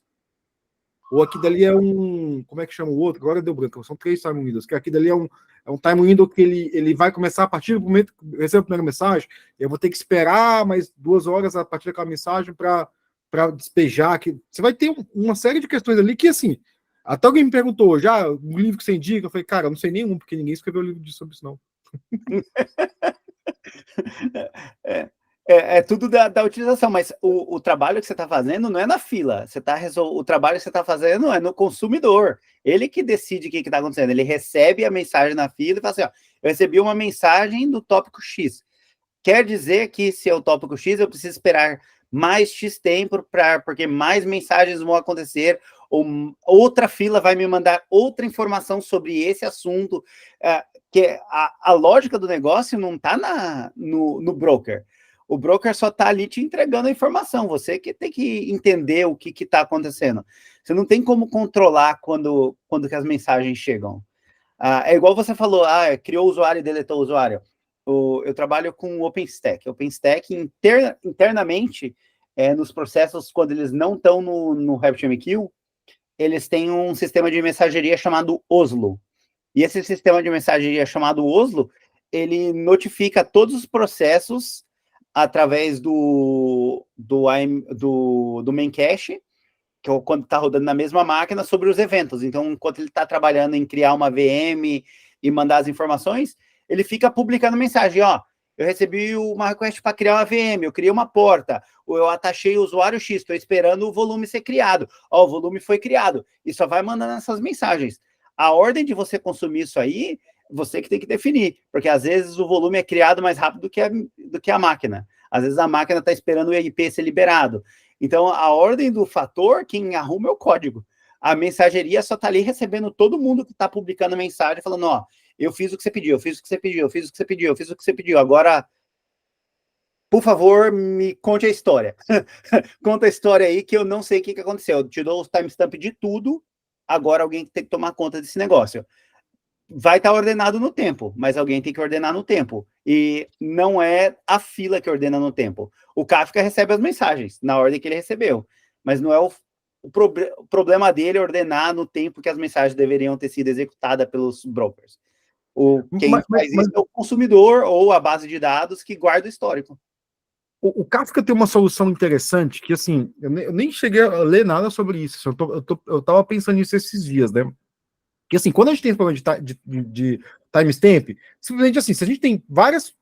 ou aqui dali é um, como é que chama o outro? Agora deu branco, são 3 time windows, que aqui dali é um time window que ele vai começar a partir do momento que eu recebo a primeira mensagem, eu vou ter que esperar mais 2 horas a partir daquela mensagem para despejar, que você vai ter uma série de questões ali que, assim, até alguém me perguntou, já, um livro que você indica? Eu falei, cara, eu não sei nenhum, porque ninguém escreveu livro sobre isso, não. É tudo da utilização, mas o trabalho que você está fazendo não é na fila. O trabalho que você está fazendo é no consumidor. Ele que decide o que está acontecendo. Ele recebe a mensagem na fila e fala assim: ó, eu recebi uma mensagem do tópico X. Quer dizer que se é o tópico X, eu preciso esperar mais X tempo, porque mais mensagens vão acontecer, ou outra fila vai me mandar outra informação sobre esse assunto. Que a lógica do negócio não está no broker. O broker só está ali te entregando a informação. Você que tem que entender o que está acontecendo. Você não tem como controlar quando que as mensagens chegam. É igual você falou, criou o usuário e deletou o usuário. Eu trabalho com o OpenStack. O OpenStack, internamente, nos processos, quando eles não estão no RabbitMQ, eles têm um sistema de mensageria chamado Oslo. E esse sistema de mensageria chamado Oslo, ele notifica todos os processos através do main cache, que é quando está rodando na mesma máquina, sobre os eventos. Então, enquanto ele está trabalhando em criar uma VM e mandar as informações, ele fica publicando mensagem, ó, eu recebi uma request para criar uma VM, eu criei uma porta, ou eu atachei o usuário X, estou esperando o volume ser criado. Ó, o volume foi criado. E só vai mandando essas mensagens. A ordem de você consumir isso aí, você que tem que definir, porque às vezes o volume é criado mais rápido do que a máquina. Às vezes a máquina está esperando o EIP ser liberado. Então, a ordem do fator, quem arruma é o código. A mensageria só está ali recebendo todo mundo que está publicando mensagem, falando, ó, eu fiz o que você pediu, eu fiz o que você pediu, eu fiz o que você pediu, eu fiz o que você pediu. Agora, por favor, me conte a história. Conta a história aí que eu não sei o que aconteceu. Eu te dou os timestamp de tudo, agora alguém tem que tomar conta desse negócio. Vai estar ordenado no tempo, mas alguém tem que ordenar no tempo. E não é a fila que ordena no tempo. O Kafka recebe as mensagens na ordem que ele recebeu, mas não é o problema dele ordenar no tempo que as mensagens deveriam ter sido executadas pelos brokers. Quem faz isso é o consumidor ou a base de dados que guarda o histórico. O Kafka tem uma solução interessante que, assim, eu nem cheguei a ler nada sobre isso. Eu tava pensando nisso esses dias, né? Que, assim, quando a gente tem esse problema de timestamp, simplesmente assim, se a gente tem vários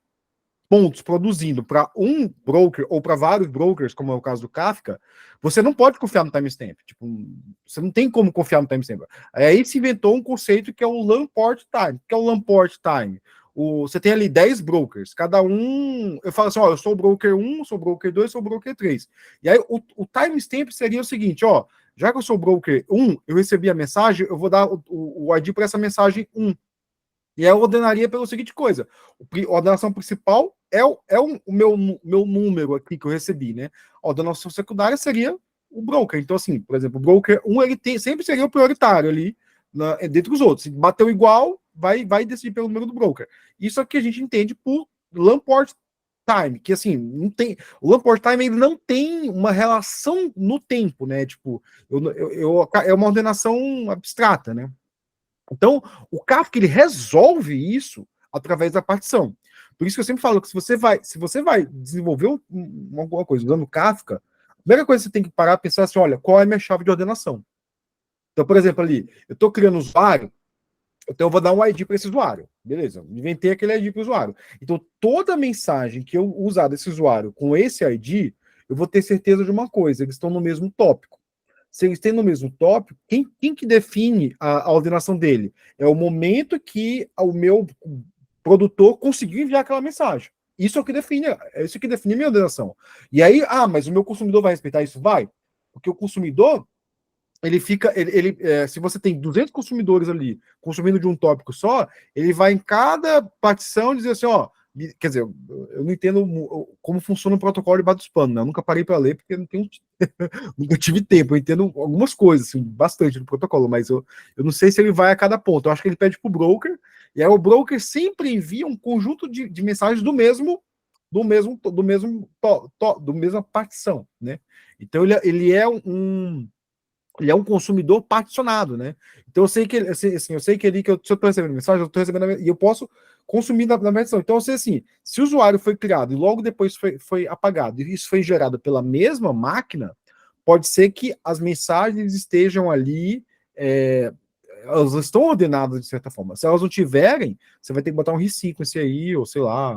pontos produzindo para um broker ou para vários brokers, como é o caso do Kafka, você não pode confiar no timestamp. Tipo, você não tem como confiar no timestamp. Aí se inventou um conceito que é o LAMPORT time. Que é o LAMPORT time? Você tem ali 10 brokers, cada um, eu falo assim, ó, eu sou o broker 1, sou o broker 2, sou o broker 3. E aí o timestamp seria o seguinte, ó, já que eu sou o broker 1, eu recebi a mensagem, eu vou dar o ID para essa mensagem 1. E aí eu ordenaria pela seguinte coisa, a ordenação principal é o meu número aqui que eu recebi, né? A ordenação secundária seria o broker. Então, assim, por exemplo, o broker 1, ele sempre seria o prioritário ali, dentre os outros. Se bateu igual, vai decidir pelo número do broker. Isso aqui a gente entende por LAMPORT time, que assim, não tem. O LAMPORT time ele não tem uma relação no tempo, né? Tipo, é uma ordenação abstrata, né? Então, o Kafka ele resolve isso através da partição. Por isso que eu sempre falo que se você vai desenvolver alguma coisa usando o Kafka, a primeira coisa que você tem que parar e pensar assim, olha, qual é a minha chave de ordenação? Então, por exemplo, ali, eu estou criando um usuário, então eu vou dar um ID para esse usuário. Beleza, inventei aquele ID para o usuário. Então, toda mensagem que eu usar desse usuário com esse ID, eu vou ter certeza de uma coisa, eles estão no mesmo tópico. Se eles têm no mesmo tópico, quem que define a ordenação dele? É o momento que o meu produtor conseguiu enviar aquela mensagem. Isso é isso que define a minha ordenação. E aí, mas o meu consumidor vai respeitar isso? Vai. Porque o consumidor, ele fica, se você tem 200 consumidores ali, consumindo de um tópico só, ele vai em cada partição dizer assim, ó, quer dizer, eu não entendo como funciona o protocolo de base dos panos, né? Eu nunca parei para ler, porque eu não tenho, nunca tive tempo, eu entendo algumas coisas, assim, bastante do protocolo, mas eu não sei se ele vai a cada ponto, eu acho que ele pede para o broker, e aí o broker sempre envia um conjunto de mensagens do mesmo do mesma partição, né? Então ele é um consumidor particionado, né? Então eu sei que ele, assim, eu sei que ele, se eu estou recebendo mensagem, eu estou recebendo, e eu posso consumir na partição. Então eu sei assim, se o usuário foi criado e logo depois foi apagado, e isso foi gerado pela mesma máquina, pode ser que as mensagens estejam ali, elas estão ordenadas de certa forma. Se elas não tiverem, você vai ter que botar um resequence aí, ou sei lá,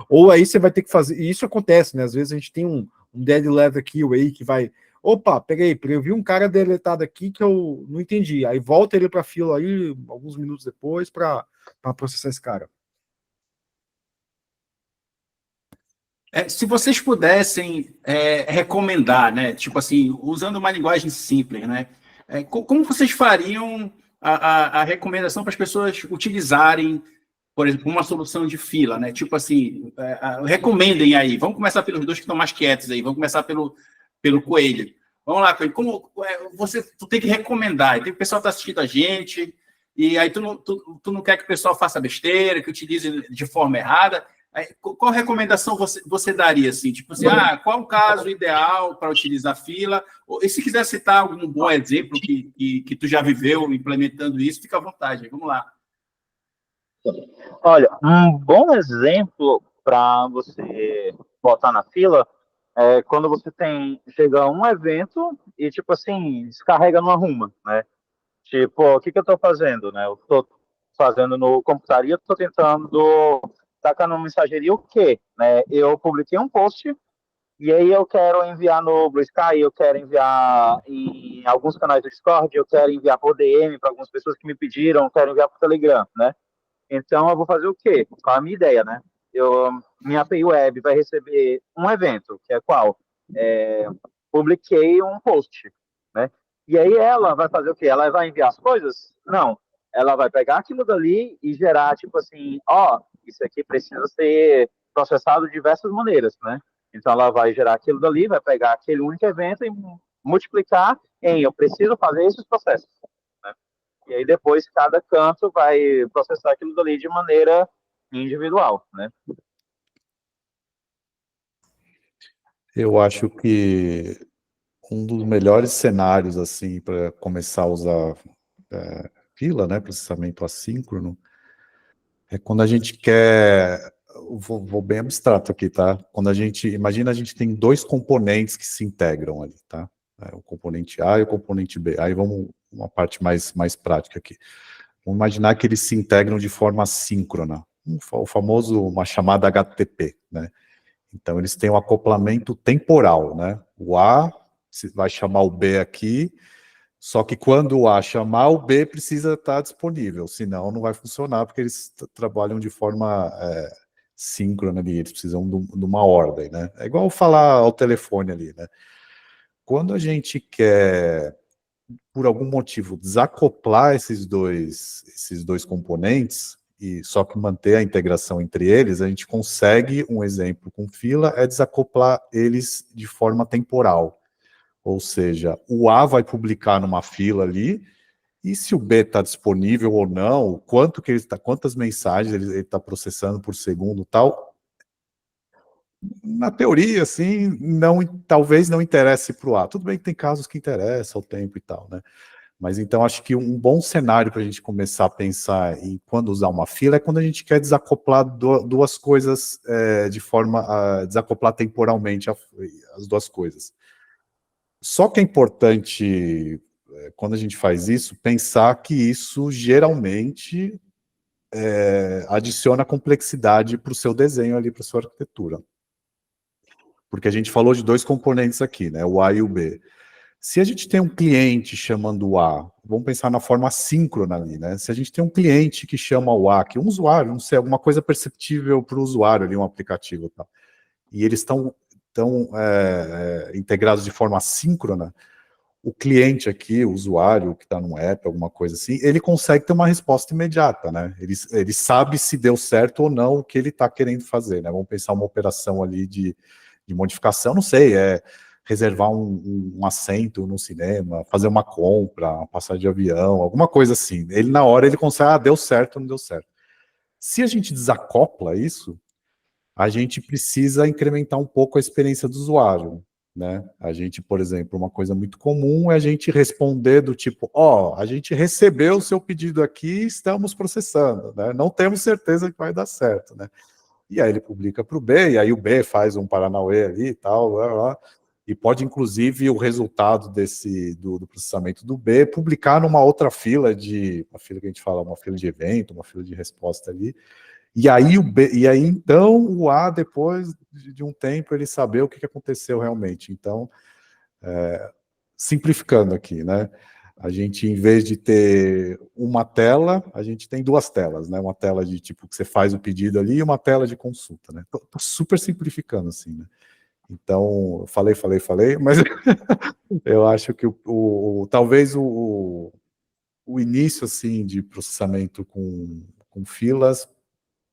ou aí você vai ter que fazer, e isso acontece, né? Às vezes a gente tem um dead level kill aí que vai, opa, peguei, eu vi um cara deletado aqui que eu não entendi, aí volta ele para a fila aí, alguns minutos depois, para processar esse cara. Se vocês pudessem recomendar, né, tipo assim, usando uma linguagem simples, né, como vocês fariam a recomendação para as pessoas utilizarem, por exemplo, uma solução de fila, né? Tipo assim, recomendem aí. Vamos começar pelos dois que estão mais quietos aí. Vamos começar pelo Coelho. Vamos lá, Coelho. Tu tem que recomendar. O pessoal está assistindo a gente e aí tu não quer que o pessoal faça besteira, que utilize de forma errada. Qual recomendação você daria, assim? Tipo assim, qual o caso ideal para utilizar fila? E se quiser citar algum bom exemplo que tu já viveu implementando isso, fica à vontade. Vamos lá. Olha, um bom exemplo para você botar na fila é quando você chega a um evento e, tipo assim, descarrega não arruma, né? Tipo, o que eu estou fazendo, né? Eu estou fazendo no computaria, estou tentando tacar no mensageria o quê? Né? Eu publiquei um post e aí eu quero enviar no Blue Sky, eu quero enviar em alguns canais do Discord, eu quero enviar por DM para algumas pessoas que me pediram, eu quero enviar por Telegram, né? Então eu vou fazer o quê? Qual a minha ideia, né? Minha API web vai receber um evento, que é qual? Publiquei um post, né? E aí ela vai fazer o quê? Ela vai enviar as coisas? Não. Ela vai pegar aquilo dali e gerar, tipo assim, isso aqui precisa ser processado de diversas maneiras, né? Então ela vai gerar aquilo dali, vai pegar aquele único evento e multiplicar em eu preciso fazer esses processos, né? E aí depois cada canto vai processar aquilo dali de maneira individual, né? Eu acho que um dos melhores cenários assim para começar a usar fila, né, processamento assíncrono, é quando a gente quer, vou bem abstrato aqui, tá? Quando imagina a gente tem dois componentes que se integram ali, tá? O componente A e o componente B. Aí vamos uma parte mais prática aqui. Vamos imaginar que eles se integram de forma assíncrona, o famoso, uma chamada HTTP, né? Então eles têm um acoplamento temporal, né? O A vai chamar o B aqui, só que quando o A chamar, o B precisa estar disponível, senão não vai funcionar, porque eles trabalham de forma síncrona ali, eles precisam de uma ordem, né? É igual falar ao telefone ali, né? Quando a gente quer, por algum motivo, desacoplar esses dois componentes, e só que manter a integração entre eles, a gente consegue, um exemplo com fila, é desacoplar eles de forma temporal. Ou seja, o A vai publicar numa fila ali, e se o B está disponível ou não, quantas mensagens ele está processando por segundo e tal, na teoria, assim, talvez não interesse para o A. Tudo bem que tem casos que interessam o tempo e tal, né? Mas então acho que um bom cenário para a gente começar a pensar em quando usar uma fila é quando a gente quer desacoplar duas coisas de forma a desacoplar temporalmente as duas coisas. Só que é importante, quando a gente faz isso, pensar que isso geralmente adiciona complexidade para o seu desenho ali, para a sua arquitetura. Porque a gente falou de dois componentes aqui, né? O A e o B. Se a gente tem um cliente chamando o A, vamos pensar na forma síncrona ali, né? Se a gente tem um cliente que chama o A, que é um usuário, não sei, alguma coisa perceptível para o usuário ali, um aplicativo e tal, e eles estão integrados de forma síncrona, o cliente aqui, o usuário que está no app, alguma coisa assim, ele consegue ter uma resposta imediata, né? Ele sabe se deu certo ou não o que ele está querendo fazer, né? Vamos pensar uma operação ali de modificação, não sei, reservar um assento no cinema, fazer uma compra, uma passagem de avião, alguma coisa assim. Ele, na hora, ele consegue, deu certo ou não deu certo. Se a gente desacopla isso, a gente precisa incrementar um pouco a experiência do usuário, né? A gente, por exemplo, uma coisa muito comum é a gente responder do tipo, a gente recebeu o seu pedido aqui, estamos processando, né? Não temos certeza que vai dar certo, né? E aí ele publica para o B, e aí o B faz um paranauê ali e tal, lá, e pode, inclusive, o resultado do processamento do B publicar numa outra fila uma fila que a gente fala, uma fila de evento, uma fila de resposta ali, e aí então o A, depois de um tempo, ele saber o que aconteceu realmente. Então, simplificando aqui, né? A gente, em vez de ter uma tela, a gente tem duas telas, né? Uma tela de tipo que você faz o pedido ali e uma tela de consulta, né? Tô super simplificando assim, né? Então, falei, mas eu acho que talvez o início assim de processamento com filas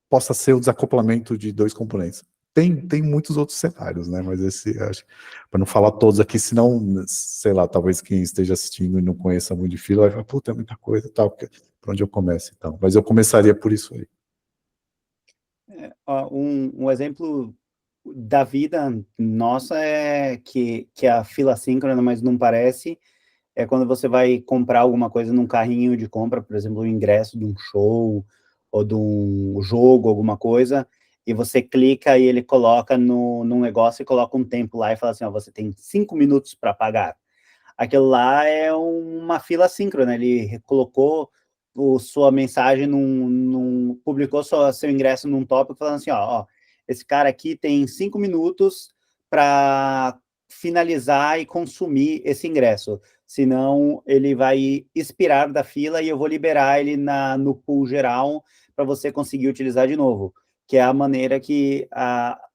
possa ser o desacoplamento de dois componentes. Tem muitos outros cenários, né? Mas esse, acho, para não falar todos aqui, senão, sei lá, talvez quem esteja assistindo e não conheça muito de fila vai falar, puta, é muita coisa e tal, por onde eu começo então. Mas eu começaria por isso aí. Um exemplo da vida nossa é que a fila síncrona, mas não parece, é quando você vai comprar alguma coisa num carrinho de compra, por exemplo, um ingresso de um show ou de um jogo, alguma coisa, e você clica e ele coloca num negócio e coloca um tempo lá e fala assim, você tem 5 minutos para pagar. Aquilo lá é uma fila síncrona, ele colocou sua mensagem publicou seu ingresso num tópico falando assim, esse cara aqui tem 5 minutos para finalizar e consumir esse ingresso, senão ele vai expirar da fila e eu vou liberar ele no pool geral para você conseguir utilizar de novo, que é a maneira que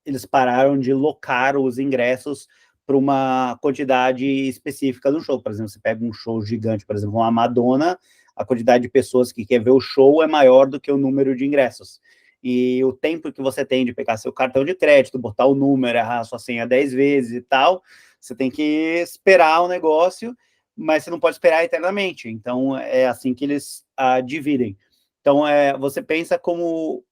eles pararam de locar os ingressos para uma quantidade específica do show. Por exemplo, você pega um show gigante, por exemplo, uma Madonna, a quantidade de pessoas que quer ver o show é maior do que o número de ingressos. E o tempo que você tem de pegar seu cartão de crédito, botar o número, errar a sua senha 10 vezes e tal, você tem que esperar o negócio, mas você não pode esperar eternamente. Então, é assim que eles dividem. Então, você pensa como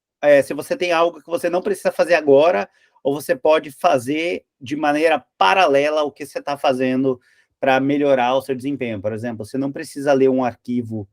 se você tem algo que você não precisa fazer agora, ou você pode fazer de maneira paralela ao que você está fazendo para melhorar o seu desempenho. Por exemplo, você não precisa ler um arquivo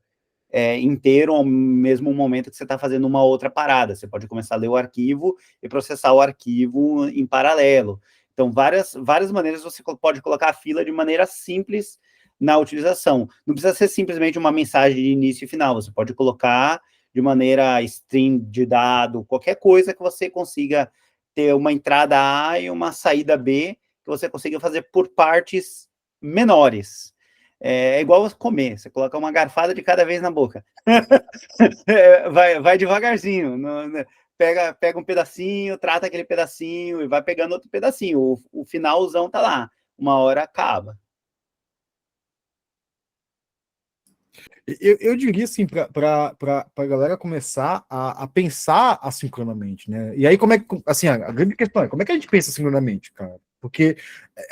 inteiro ao mesmo momento que você está fazendo uma outra parada. Você pode começar a ler o arquivo e processar o arquivo em paralelo. Então, várias maneiras você pode colocar a fila de maneira simples na utilização. Não precisa ser simplesmente uma mensagem de início e final. Você pode colocar de maneira stream de dado, qualquer coisa que você consiga ter uma entrada A e uma saída B, que você consiga fazer por partes menores. É igual comer, você coloca uma garfada de cada vez na boca. vai devagarzinho, pega um pedacinho, trata aquele pedacinho e vai pegando outro pedacinho. O finalzão tá lá, uma hora acaba. Eu diria assim, para a galera começar a pensar assincronamente, né? E aí, como é que, assim, a grande questão é como é que a gente pensa assincronamente, cara? Porque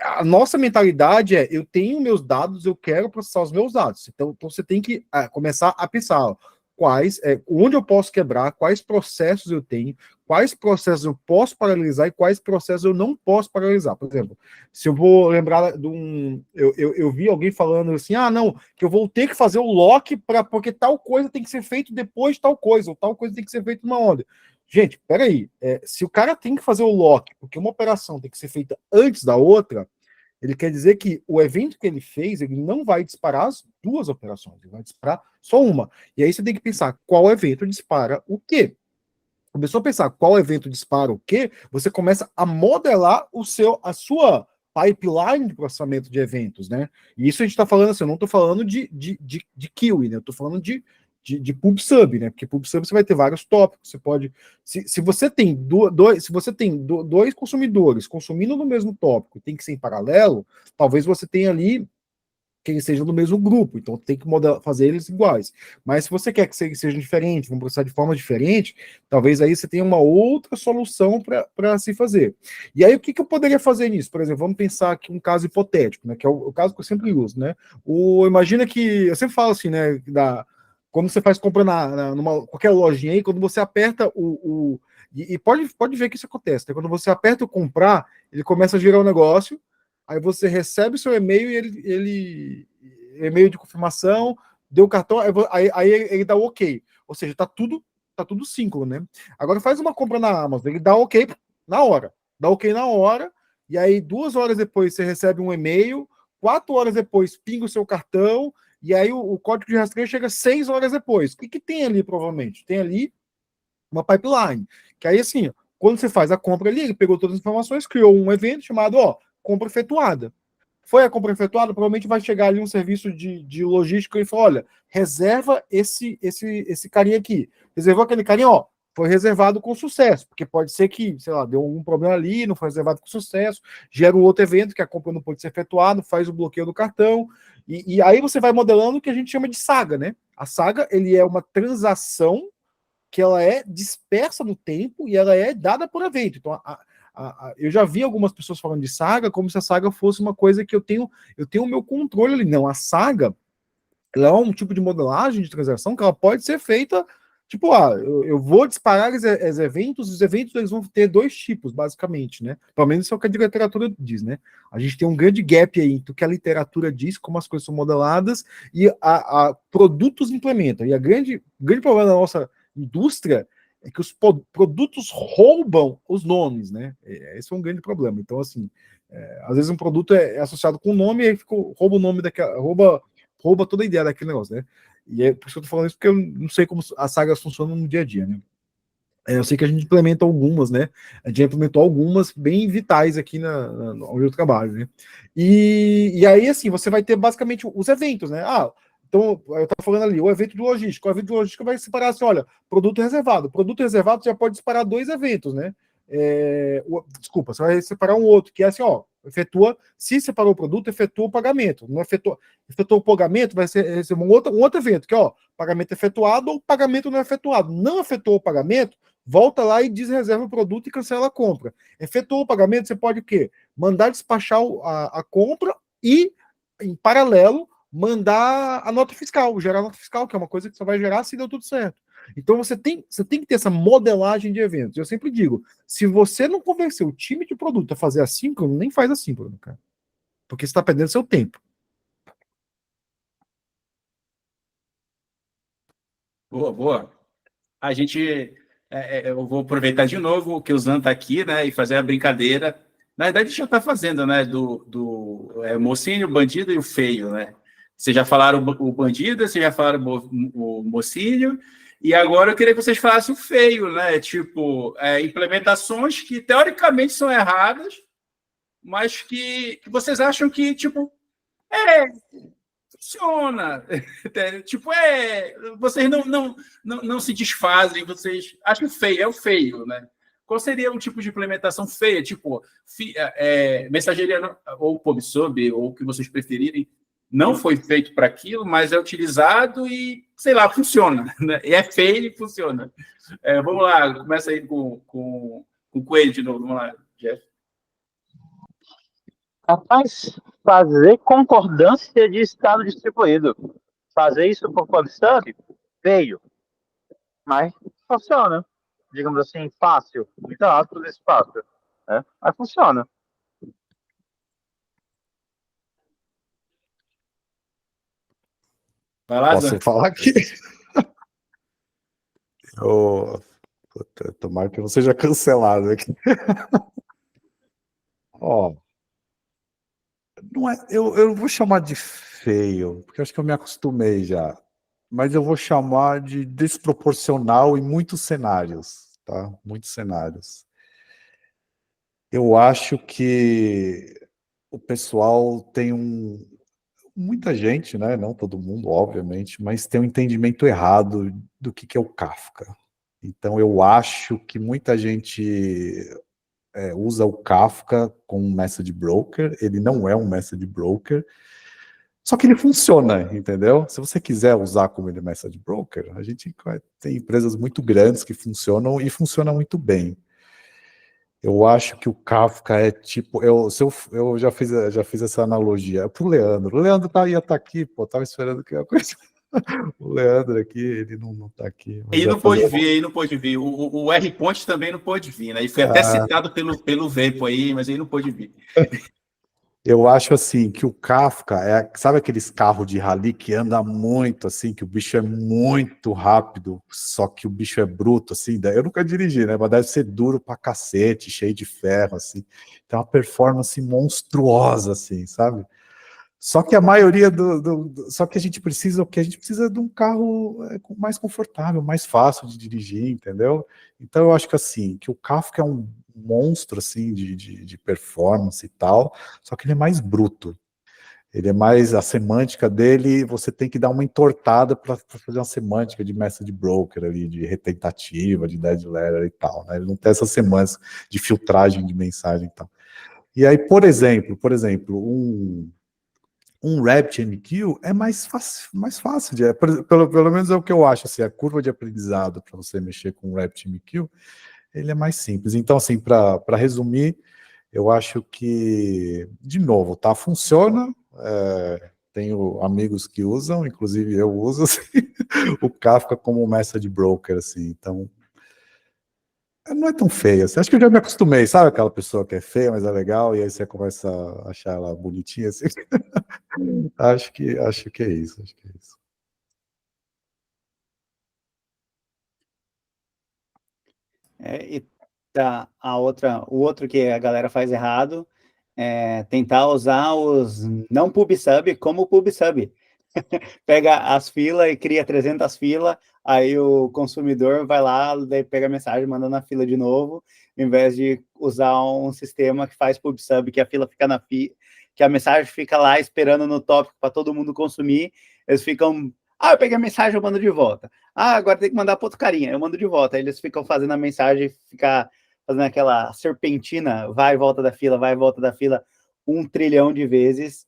a nossa mentalidade é: eu tenho meus dados, eu quero processar os meus dados. Então você tem que começar a pensar onde eu posso quebrar, quais processos eu tenho, quais processos eu posso paralisar e quais processos eu não posso paralisar. Por exemplo, se eu vou lembrar de eu vi alguém falando assim, não, que eu vou ter que fazer o lock porque tal coisa tem que ser feito depois de tal coisa, ou tal coisa tem que ser feita numa onda. Gente, peraí, se o cara tem que fazer o lock porque uma operação tem que ser feita antes da outra, ele quer dizer que o evento que ele fez, ele não vai disparar as duas operações, ele vai disparar só uma. E aí você tem que pensar qual evento dispara o quê. Começou a pensar qual evento dispara o quê, você começa a modelar a sua pipeline de processamento de eventos, né? E isso a gente está falando assim, eu não estou falando de QE, né? Eu estou falando de PubSub, né? Porque PubSub você vai ter vários tópicos, você pode... Se você tem dois consumidores consumindo no mesmo tópico, tem que ser em paralelo, talvez você tenha ali que eles sejam do mesmo grupo, então tem que fazer eles iguais. Mas se você quer que eles sejam diferentes, vão processar de forma diferente, talvez aí você tenha uma outra solução para se fazer. E aí o que eu poderia fazer nisso? Por exemplo, vamos pensar aqui um caso hipotético, né, que é o caso que eu sempre uso, né? Imagina que, eu sempre falo assim, né, quando você faz compra numa qualquer lojinha aí, quando você aperta E pode ver que isso acontece, né? Quando você aperta o comprar, ele começa a girar um negócio, aí você recebe o seu e-mail e ele e-mail de confirmação, deu o cartão, aí ele dá o ok. Ou seja, tá tudo síncrono, né? Agora faz uma compra na Amazon, ele dá ok na hora. Dá ok na hora, e aí 2 horas depois você recebe um e-mail, 4 horas depois pinga o seu cartão, e aí o código de rastreio chega 6 horas depois. O que tem ali, provavelmente? Tem ali uma pipeline. Que aí, assim, quando você faz a compra ali, ele pegou todas as informações, criou um evento chamado, compra efetuada. Foi a compra efetuada, provavelmente vai chegar ali um serviço de logística e fala, olha, reserva esse carinha aqui. Reservou aquele carinha, foi reservado com sucesso, porque pode ser que, sei lá, deu algum problema ali, não foi reservado com sucesso, gera um outro evento que a compra não pode ser efetuada, faz o bloqueio do cartão, e aí você vai modelando o que a gente chama de saga, né? A saga, ele é uma transação que ela é dispersa no tempo e ela é dada por evento. Então, eu já vi algumas pessoas falando de saga como se a saga fosse uma coisa que eu tenho o meu controle ali. Não, a saga ela é um tipo de modelagem de transação que ela pode ser feita, tipo, eu vou disparar os eventos eles vão ter 2 tipos, basicamente, né? Pelo menos isso é o que a literatura diz, né? A gente tem um grande gap aí entre o que a literatura diz, como as coisas são modeladas, e a produtos implementam. E o grande problema da nossa indústria é que os produtos roubam os nomes, né? Esse é um grande problema. Então, assim, às vezes um produto é associado com o nome e aí rouba o nome daquela, rouba toda a ideia daquele negócio, né? E é por isso que eu tô falando isso, porque eu não sei como as sagas funcionam no dia a dia, né? Eu sei que a gente implementa algumas, né? A gente já implementou algumas bem vitais aqui onde eu trabalho, né? E aí, assim, você vai ter basicamente os eventos, né? Então, eu estava falando ali, o evento de logística. O evento de logística vai separar assim, olha, produto reservado. Produto reservado já pode separar 2 eventos, né? Desculpa, você vai separar um outro, que é assim, se separou o produto, efetua o pagamento. Não efetua o pagamento, vai ser um outro evento, que pagamento efetuado ou pagamento não efetuado. Não efetuou o pagamento, volta lá e desreserva o produto e cancela a compra. Efetuou o pagamento, você pode o quê? Mandar despachar a compra e, em paralelo, mandar a nota fiscal, gerar a nota fiscal, que é uma coisa que só vai gerar se deu tudo certo. Então você tem que ter essa modelagem de eventos. Eu sempre digo, se você não convencer o time de produto a fazer assíncrono, nem faz assíncrono, cara. Porque você está perdendo seu tempo. Boa, boa. A gente. Eu vou aproveitar de novo que o Zan está aqui, né? E fazer a brincadeira. Na verdade, a gente já está fazendo, né? Do mocinho, o bandido e o feio, né? Vocês já falaram o bandido, vocês já falaram o mocinho, e agora eu queria que vocês falassem o feio, né? Tipo, implementações que teoricamente são erradas, mas que vocês acham que, tipo, funciona. Tipo, vocês não se desfazem, vocês acham feio, é o feio, né? Qual seria um tipo de implementação feia? Tipo, mensageria ou PubSub, ou o que vocês preferirem, não foi feito para aquilo, mas é utilizado e, sei lá, funciona. Né? E é feio e funciona. Vamos lá, começa aí com o Coelho de novo. Vamos lá, Jeff. Rapaz, fazer concordância de estado distribuído. Fazer isso por PubSub, veio. Mas funciona. Digamos assim, fácil. Muita aspas desse fácil. Né? Mas funciona. Vai lá, Posso falar aqui? Tomara que eu não seja cancelado aqui. Não é, eu vou chamar de feio, porque acho que eu me acostumei já. Mas eu vou chamar de desproporcional em muitos cenários, tá? Muitos cenários. Eu acho que o pessoal tem muita gente, né? Não todo mundo, obviamente, mas tem um entendimento errado do que é o Kafka. Então, eu acho que muita gente usa o Kafka como um message broker. Ele não é um message broker, só que ele funciona, entendeu? Se você quiser usar como ele message broker, a gente tem empresas muito grandes que funcionam e funcionam muito bem. Eu acho que o Kafka é tipo... Eu já fiz essa analogia pro Leandro. O Leandro ia estar aqui, pô, tava esperando que a coisa... O Leandro aqui, ele não tá aqui. Mas Ele vai não pôde fazer... vir, ele não pôde vir. O R-Point também não pôde vir, né? Ele foi até citado pelo Vepo aí, mas ele não pôde vir. Eu acho assim que o Kafka sabe aqueles carros de rally que anda muito assim, que o bicho é muito rápido, só que o bicho é bruto assim. Eu nunca dirigi, né? Mas deve ser duro pra cacete, cheio de ferro assim. Tem uma performance monstruosa assim, sabe? Só que a maioria só que a gente precisa o que a gente precisa de um carro mais confortável, mais fácil de dirigir, entendeu? Então eu acho que assim, que o Kafka é um monstro assim de performance e tal, só que ele é mais bruto. Ele é mais a semântica dele, você tem que dar uma entortada para fazer uma semântica de message broker ali, de retentativa, de dead letter e tal, né? Ele não tem essa semântica de filtragem de mensagem e tal. E aí, por exemplo, um RabbitMQ é mais fácil pelo menos é o que eu acho, assim, a curva de aprendizado para você mexer com o RabbitMQ, ele é mais simples. Então, assim, para resumir, eu acho que, de novo, tá, funciona, tenho amigos que usam, inclusive eu uso, assim, o Kafka como message broker, assim, então, não é tão feio, assim. Acho que eu já me acostumei, sabe aquela pessoa que é feia, mas é legal, e aí você começa a achar ela bonitinha, assim. Acho que é isso, acho que é isso. E o outro que a galera faz errado é tentar usar os não PubSub como PubSub. Pega as filas e cria 300 filas, aí o consumidor vai lá, daí pega a mensagem, manda na fila de novo, em vez de usar um sistema que faz PubSub, que a fila fica que a mensagem fica lá esperando no tópico para todo mundo consumir, eles ficam, eu peguei a mensagem, eu mando de volta. Agora tem que mandar para outro carinha, eu mando de volta. Aí eles ficam fazendo a mensagem, ficar fazendo aquela serpentina, vai e volta da fila, vai e volta da fila, 1 trilhão de vezes,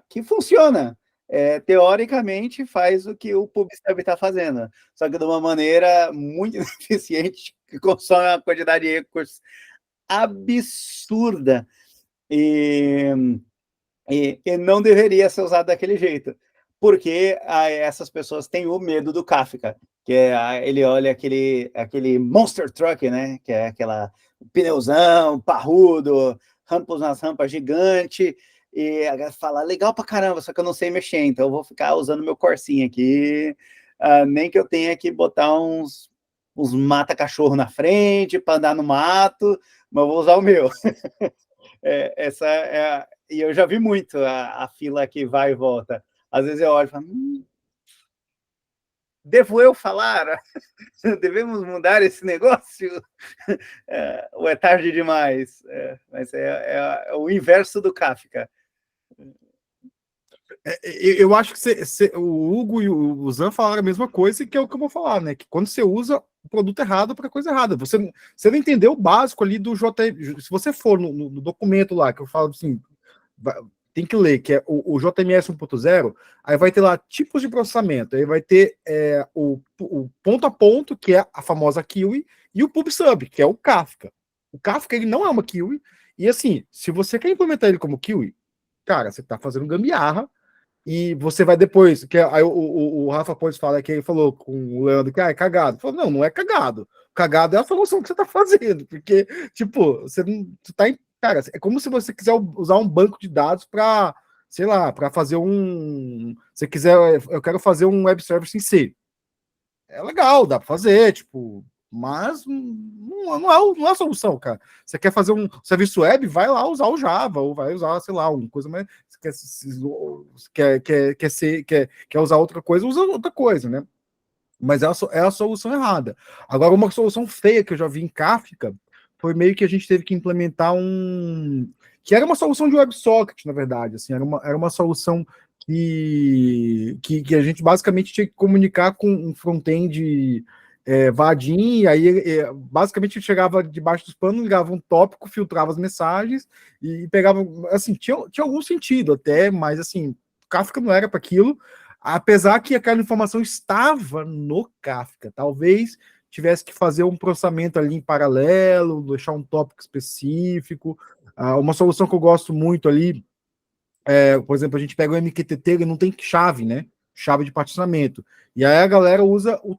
que funciona. Teoricamente faz o que o PubSub está fazendo, só que de uma maneira muito ineficiente, que consome uma quantidade de recursos absurda e não deveria ser usado daquele jeito, porque essas pessoas têm o medo do Kafka, que ele olha aquele monster truck, né, que é aquela pneuzão, parrudo, nas rampas gigante, e a galera fala, legal pra caramba, só que eu não sei mexer, então eu vou ficar usando meu Corsinha aqui, nem que eu tenha que botar uns mata-cachorro na frente para andar no mato, mas eu vou usar o meu. E eu já vi muito a fila que vai e volta. Às vezes eu olho e falo, devo eu falar? Devemos mudar esse negócio? Ou é tarde demais? Mas é o inverso do Kafka. Eu acho que o Hugo e o Zan falaram a mesma coisa, que é o que eu vou falar, né? Que quando você usa o produto errado para coisa errada, você não entendeu o básico ali do JML. Se você for no documento lá, que eu falo assim, tem que ler, que é o JMS 1.0, aí vai ter lá tipos de processamento, aí vai ter o ponto a ponto, que é a famosa QUery, e o PubSub, que é o Kafka. O Kafka, ele não é uma QUery, e assim, se você quer implementar ele como QUery, cara, você está fazendo gambiarra, e você vai depois, que aí o Rafa Pontes fala que ele falou com o Leandro que é cagado. Falou, não é cagado. Cagado é a solução que você está fazendo, porque, tipo, você não tá cara, é como se você quiser usar um banco de dados para, sei lá, para fazer se quiser, eu quero fazer um web service em C. É legal, dá para fazer, tipo, mas não é a solução, cara. Você quer fazer um serviço web, vai lá usar o Java, ou vai usar, sei lá, uma coisa mais. Quer usar outra coisa, usa outra coisa, né? Mas é a solução errada. Agora, uma solução feia que eu já vi em Kafka foi meio que a gente teve que implementar que era uma solução de WebSocket, na verdade. Assim, era uma solução que a gente basicamente tinha que comunicar com um front-end Vaadin, e aí basicamente chegava debaixo dos panos, ligava um tópico, filtrava as mensagens e pegava, assim, tinha algum sentido até, mas assim, Kafka não era para aquilo, apesar que aquela informação estava no Kafka. Talvez tivesse que fazer um processamento ali em paralelo, deixar um tópico específico. Uma solução que eu gosto muito ali, por exemplo, a gente pega o MQTT, ele não tem chave, né? chave de particionamento. E aí a galera usa o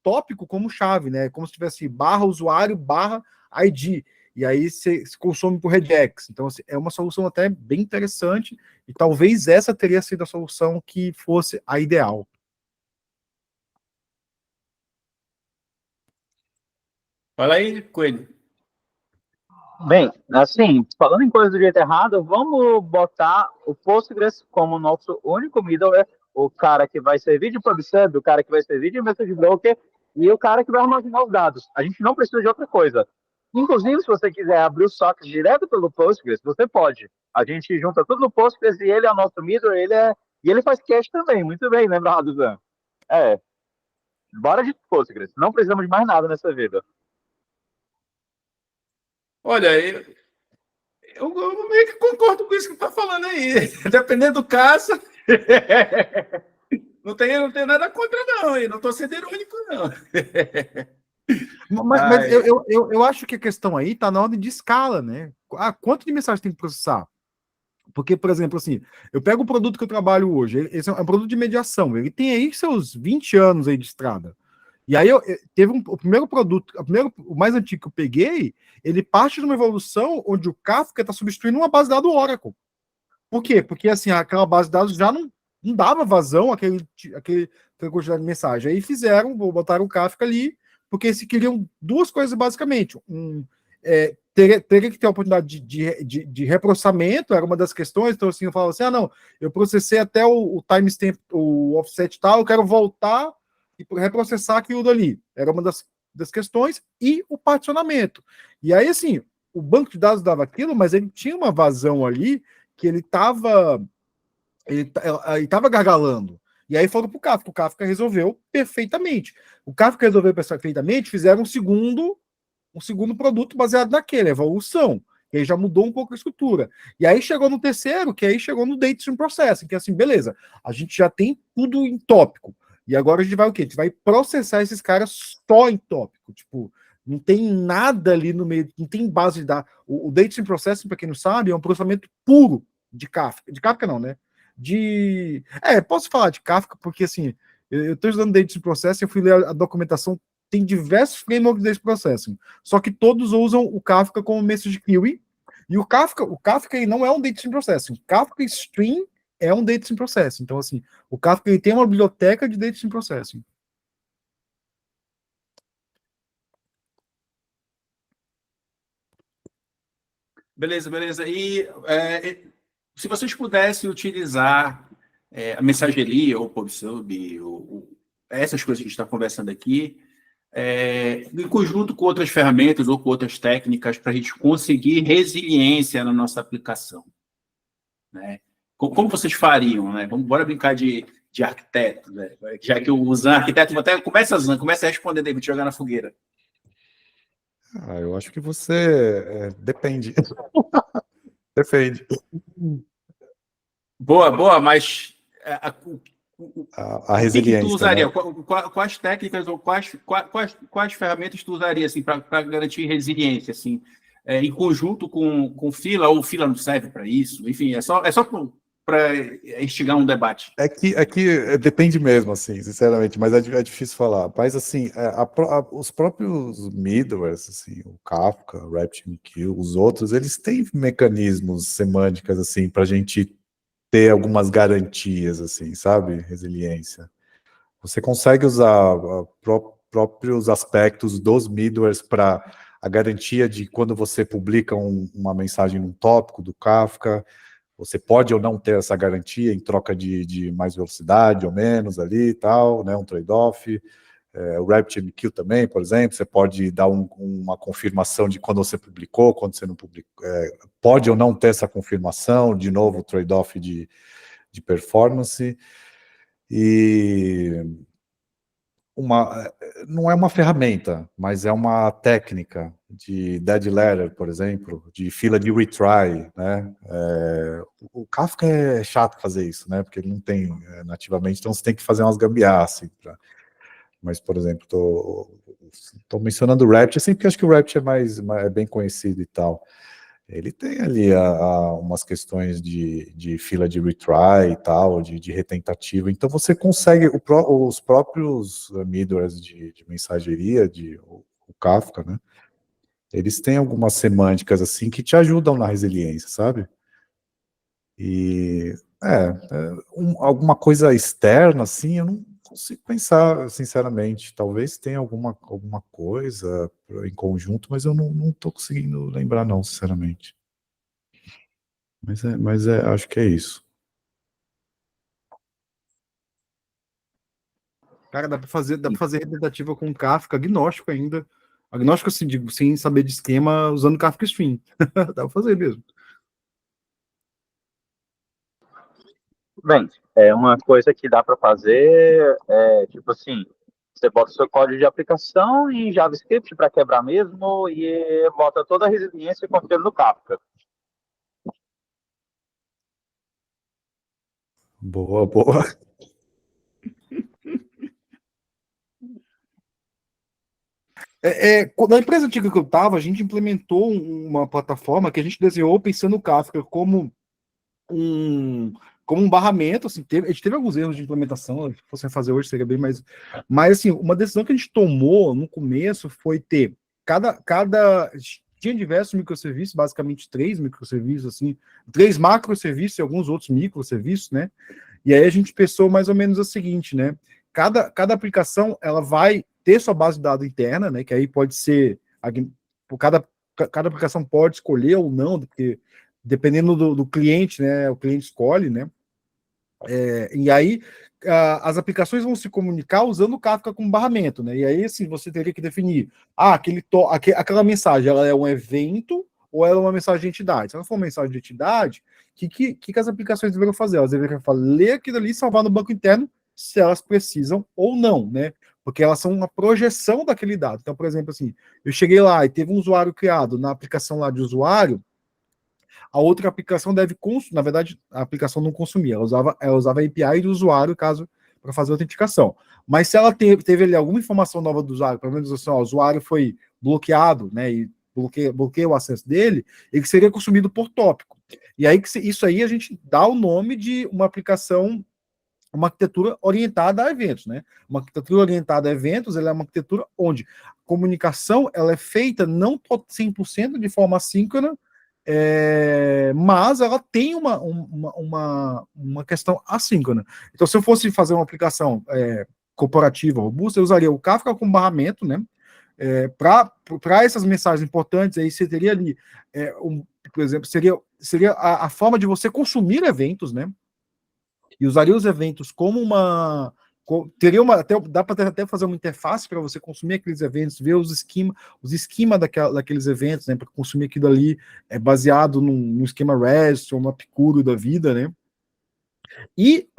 tópico como chave, né? Como se tivesse barra usuário, barra ID. E aí se consome por regex. Então, assim, é uma solução até bem interessante, e talvez essa teria sido a solução que fosse a ideal. Fala aí, Coelho. Bem, assim, falando em coisa do jeito errado, vamos botar o Postgres como nosso único middleware, o cara que vai servir de PubSub, o cara que vai servir de message broker e o cara que vai armazenar os dados. A gente não precisa de outra coisa. Inclusive, se você quiser abrir o socket direto pelo Postgres, você pode. A gente junta tudo no Postgres e ele é o nosso middleware, e ele faz cache também. Muito bem, lembrado, Zan. Bora de Postgres. Não precisamos de mais nada nessa vida. Olha, eu meio que concordo com isso que está falando aí. Dependendo do caso, não tenho nada contra, não. E não estou sendo irônico, não. Mas eu acho que a questão aí está na ordem de escala, né? Quanto de mensagem tem que processar? Porque, por exemplo, assim, eu pego o produto que eu trabalho hoje, esse é um produto de mediação, ele tem aí seus 20 anos aí de estrada. E aí teve o primeiro produto, o mais antigo que eu peguei, ele parte de uma evolução onde o Kafka está substituindo uma base de dados Oracle. Por quê? Porque assim, aquela base de dados já não dava vazão aquela quantidade de mensagem. Aí botaram o Kafka ali, porque se queriam duas coisas basicamente. Teria que ter a oportunidade de reprocessamento, era uma das questões. Então, assim, eu falava assim: não, eu processei até o timestamp, o offset tal, eu quero voltar e reprocessar aquilo dali. Era uma das questões, e o particionamento. E aí, assim, o banco de dados dava aquilo, mas ele tinha uma vazão ali que ele estava gargalando. E aí foram para o Kafka resolveu perfeitamente. O Kafka resolveu perfeitamente, fizeram um segundo produto baseado naquele, evolução. E aí já mudou um pouco a estrutura. E aí chegou no terceiro, que aí chegou no Data Stream Processing, que é assim, beleza, a gente já tem tudo em tópico. E agora a gente vai o quê? A gente vai processar esses caras só em tópico. Tipo, não tem nada ali no meio, não tem base de dados. O Data Stream Processing, para quem não sabe, é um processamento puro de Kafka. De Kafka não, né? Posso falar de Kafka, porque assim, eu estou estudando Data Stream Processing, eu fui ler a documentação, tem diversos frameworks desse processing, só que todos usam o Kafka como message queue, e o Kafka ele não é um Data Stream Processing. O Kafka Stream é um Data Stream Processing. Então, assim, o Kafka ele tem uma biblioteca de Data Stream Processing. Beleza. E se vocês pudessem utilizar a mensageria, ou o PubSub, ou essas coisas que a gente está conversando aqui, em conjunto com outras ferramentas ou com outras técnicas, para a gente conseguir resiliência na nossa aplicação, né? Como vocês fariam, né? Bora brincar de arquiteto, né? Já que o Zan, arquiteto, até começa a responder, David, jogar na fogueira. Eu acho que você depende. Depende. Boa, mas A resiliência. que tu usaria? Né? Quais técnicas ou quais ferramentas tu usaria assim, para garantir resiliência? Assim, em conjunto com fila, ou fila não serve para isso? Enfim, é só para instigar um debate. É que depende mesmo, assim, sinceramente, mas é difícil falar. Mas, assim, os próprios middlewares, assim, o Kafka, o RabbitMQ, os outros, eles têm mecanismos semânticos, assim, para a gente ter algumas garantias, assim, sabe? Resiliência. Você consegue usar próprios aspectos dos middlewares para a garantia de quando você publica uma mensagem num tópico do Kafka, você pode ou não ter essa garantia em troca de mais velocidade ou menos ali e tal, né, um trade-off. O RabbitMQ também, por exemplo, você pode dar uma confirmação de quando você publicou, quando você não publicou. Pode ou não ter essa confirmação, de novo, trade-off de performance. E não é uma ferramenta, mas é uma técnica de dead letter, por exemplo, de fila de retry, né? O Kafka é chato fazer isso, né? Porque ele não tem nativamente, então você tem que fazer umas gambiarras, assim, mas, por exemplo, estou mencionando o Rabbit, assim, porque acho que o Rabbit é bem conhecido e tal. Ele tem ali umas questões de fila de retry e tal, de retentativa. Então você consegue, os próprios middlewares de mensageria, o Kafka, né? Eles têm algumas semânticas assim que te ajudam na resiliência, sabe? E alguma coisa externa, assim, eu não consigo pensar, sinceramente. Talvez tenha alguma coisa em conjunto, mas eu não estou conseguindo lembrar, não, sinceramente. Mas acho que é isso. Cara, dá para fazer representativa com Kafka agnóstico ainda. Agnóstico, assim, digo, sem saber de esquema, usando Kafka Stream. Dá para fazer mesmo. Bem, é uma coisa que dá para fazer, tipo assim, você bota o seu código de aplicação em JavaScript para quebrar mesmo e bota toda a resiliência e confia no Kafka. Boa, boa. Na empresa antiga que eu estava, a gente implementou uma plataforma que a gente desenhou pensando no Kafka um, como um barramento, assim, a gente teve alguns erros de implementação, se fosse fazer hoje seria bem mais... Mas, assim, uma decisão que a gente tomou no começo foi ter tinha diversos microserviços, basicamente 3 microserviços, assim, 3 macroserviços e alguns outros microserviços, né? E aí a gente pensou mais ou menos o seguinte, né? Cada aplicação, ela vai ter sua base de dados interna, né? Que aí pode ser... Cada aplicação pode escolher ou não, porque dependendo do cliente, né? O cliente escolhe, né? E aí as aplicações vão se comunicar usando o Kafka como barramento, né? E aí, assim, você teria que definir, aquela mensagem, ela é um evento ou ela é uma mensagem de entidade? Se ela for uma mensagem de entidade, o que as aplicações deveriam fazer? Elas deveriam ler aquilo ali e salvar no banco interno se elas precisam ou não, né? Porque elas são uma projeção daquele dado. Então, por exemplo, assim, eu cheguei lá e teve um usuário criado na aplicação lá de usuário, a outra aplicação deve consumir, na verdade, a aplicação não consumia, ela usava a API do usuário, caso, para fazer a autenticação. Mas se ela teve ali alguma informação nova do usuário, pelo menos assim, o usuário foi bloqueado, né, e bloqueia o acesso dele, ele seria consumido por tópico. E aí, isso aí a gente dá o nome de uma aplicação, uma arquitetura orientada a eventos, né? Uma arquitetura orientada a eventos, ela é uma arquitetura onde a comunicação ela é feita não 100% de forma assíncrona, mas ela tem uma questão assíncrona. Então, se eu fosse fazer uma aplicação corporativa robusta, eu usaria o Kafka como barramento, né? Para essas mensagens importantes, aí você teria ali, por exemplo, seria a forma de você consumir eventos, né? E usaria os eventos como dá para até fazer uma interface para você consumir aqueles eventos, ver os esquema daqueles eventos, né, para consumir aquilo ali baseado num esquema REST ou uma Picuro da vida, né? E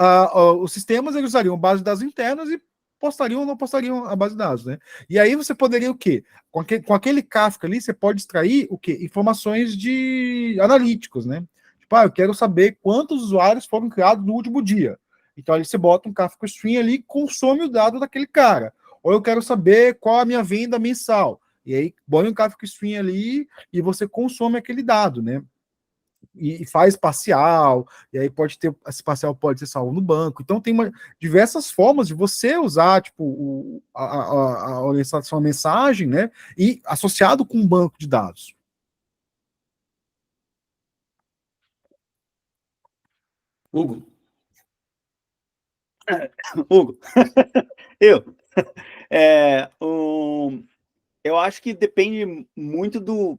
os sistemas eles usariam base de dados internas e postariam ou não postariam a base de dados, né? E aí você poderia o quê? Com aquele Kafka ali, você pode extrair o quê? Informações de analíticos, né? Tipo, eu quero saber quantos usuários foram criados no último dia. Então aí você bota um Kafka Stream ali e consome o dado daquele cara. Ou eu quero saber qual a minha venda mensal. E aí põe um Kafka Stream ali e você consome aquele dado, né? E faz parcial, e aí esse parcial pode ser salvo no banco. Então tem diversas formas de você usar tipo a orientação à mensagem, né? E associado com um banco de dados. Hugo. Hugo, eu acho que depende muito do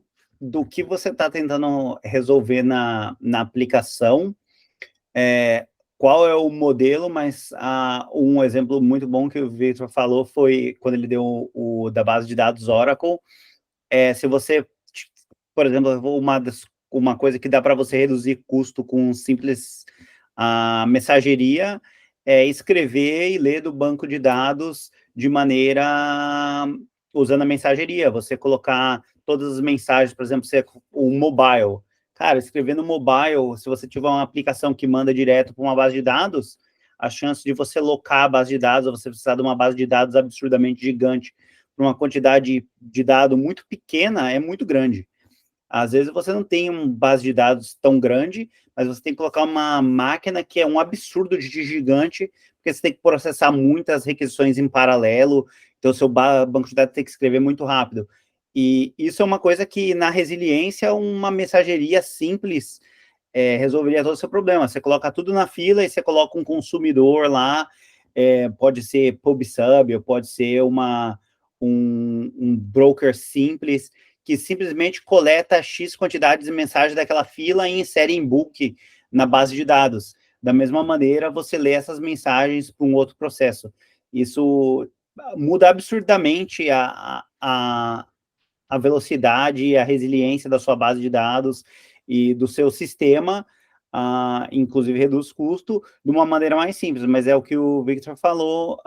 que você está tentando resolver na aplicação, qual é o modelo, mas um exemplo muito bom que o Victor falou foi quando ele deu o da base de dados Oracle. Se você, por exemplo, uma coisa que dá para você reduzir custo com simples mensageria é escrever e ler do banco de dados de maneira usando a mensageria, você colocar todas as mensagens, por exemplo, o mobile. Cara, escrever no mobile, se você tiver uma aplicação que manda direto para uma base de dados, a chance de você locar a base de dados, ou você precisar de uma base de dados absurdamente gigante, para uma quantidade de dado muito pequena, é muito grande. Às vezes você não tem uma base de dados tão grande, mas você tem que colocar uma máquina que é um absurdo de gigante, porque você tem que processar muitas requisições em paralelo, então o seu banco de dados tem que escrever muito rápido. E isso é uma coisa que, na resiliência, uma mensageria simples resolveria todo o seu problema. Você coloca tudo na fila e você coloca um consumidor lá, pode ser PubSub, ou pode ser um broker simples, que simplesmente coleta X quantidades de mensagens daquela fila e insere em book na base de dados. Da mesma maneira, você lê essas mensagens para um outro processo. Isso muda absurdamente a velocidade e a resiliência da sua base de dados e do seu sistema, inclusive reduz custo de uma maneira mais simples, mas é o que o Victor falou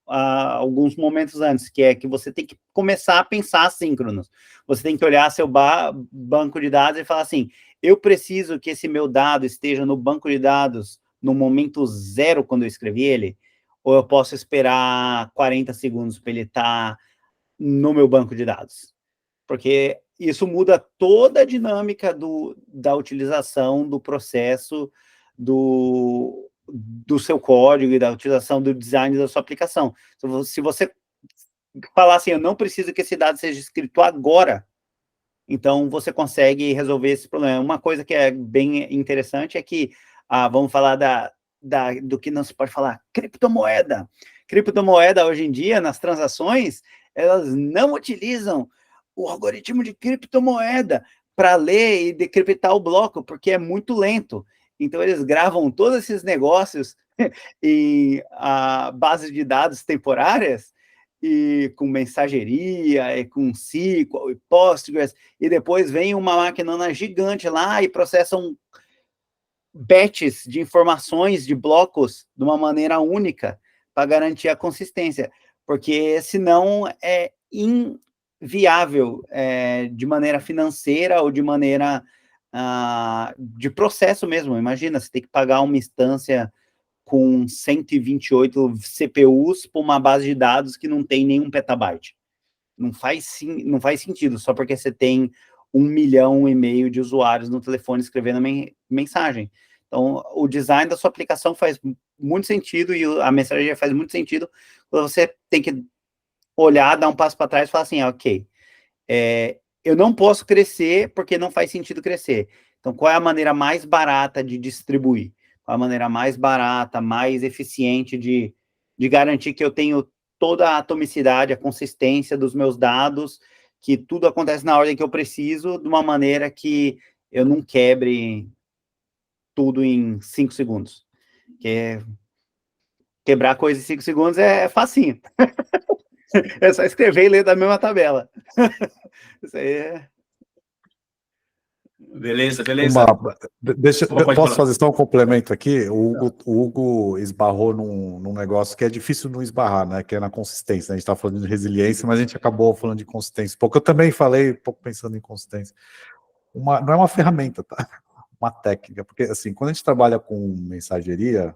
alguns momentos antes, que é que você tem que começar a pensar assíncronos. Você tem que olhar seu banco de dados e falar assim, eu preciso que esse meu dado esteja no banco de dados no momento zero quando eu escrevi ele, ou eu posso esperar 40 segundos para ele estar no meu banco de dados? Porque isso muda toda a dinâmica da utilização do processo do seu código e da utilização do design da sua aplicação. Se você falar assim, eu não preciso que esse dado seja escrito agora, então você consegue resolver esse problema. Uma coisa que é bem interessante é que, vamos falar do que não se pode falar, criptomoeda. Criptomoeda, hoje em dia, nas transações, elas não utilizam o algoritmo de criptomoeda para ler e decriptar o bloco, porque é muito lento. Então, eles gravam todos esses negócios em bases de dados temporárias, e com mensageria, e com SQL, e Postgres, e depois vem uma máquina gigante lá e processam batches de informações, de blocos, de uma maneira única, para garantir a consistência, porque senão é inviável de maneira financeira ou de maneira de processo mesmo. Imagina, você tem que pagar uma instância com 128 CPUs para uma base de dados que não tem nenhum petabyte. Não faz sentido, só porque você tem 1,5 milhão de usuários no telefone escrevendo mensagem. Então, o design da sua aplicação faz muito sentido e a mensageria faz muito sentido quando você tem que olhar, dar um passo para trás e falar assim, ok, eu não posso crescer porque não faz sentido crescer. Então, qual é a maneira mais barata de distribuir? Qual é a maneira mais barata, mais eficiente de garantir que eu tenho toda a atomicidade, a consistência dos meus dados, que tudo acontece na ordem que eu preciso, de uma maneira que eu não quebre tudo em 5 segundos. Porque quebrar coisa em 5 segundos é facinho. É só escrever e ler da mesma tabela. Isso aí é... Beleza. Posso fazer só um complemento aqui? O Hugo esbarrou num negócio que é difícil não esbarrar, né? Que é na consistência. A gente está falando de resiliência, mas a gente acabou falando de consistência. Porque eu também falei, um pouco pensando em consistência. Não é uma ferramenta, tá? Uma técnica. Porque, assim, quando a gente trabalha com mensageria,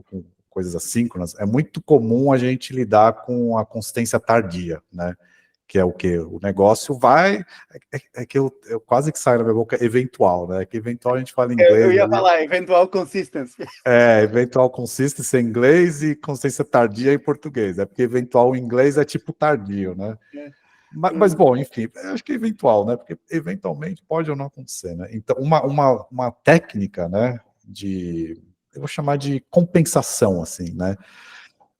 com coisas assíncronas, é muito comum a gente lidar com a consistência tardia, né? Que é o que? O negócio vai... que eu quase que saio na minha boca eventual, né? Que eventual a gente fala em inglês. Eu ia falar, eventual consistency. Eventual consistency em inglês e consistência tardia em português. Porque eventual em inglês é tipo tardio, né? Mas bom, enfim, acho que é eventual, né? Porque eventualmente pode ou não acontecer, né? Então, uma técnica, né? Eu vou chamar de compensação, assim, né?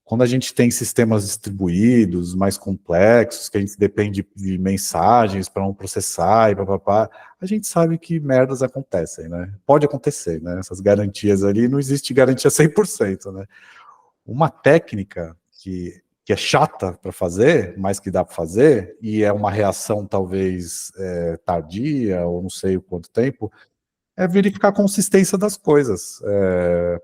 Quando a gente tem sistemas distribuídos, mais complexos, que a gente depende de mensagens para não processar e papapá, a gente sabe que merdas acontecem, né? Pode acontecer, né? Essas garantias ali, não existe garantia 100%, né? Uma técnica que é chata para fazer, mas que dá para fazer, e é uma reação talvez tardia, ou não sei o quanto tempo, é verificar a consistência das coisas,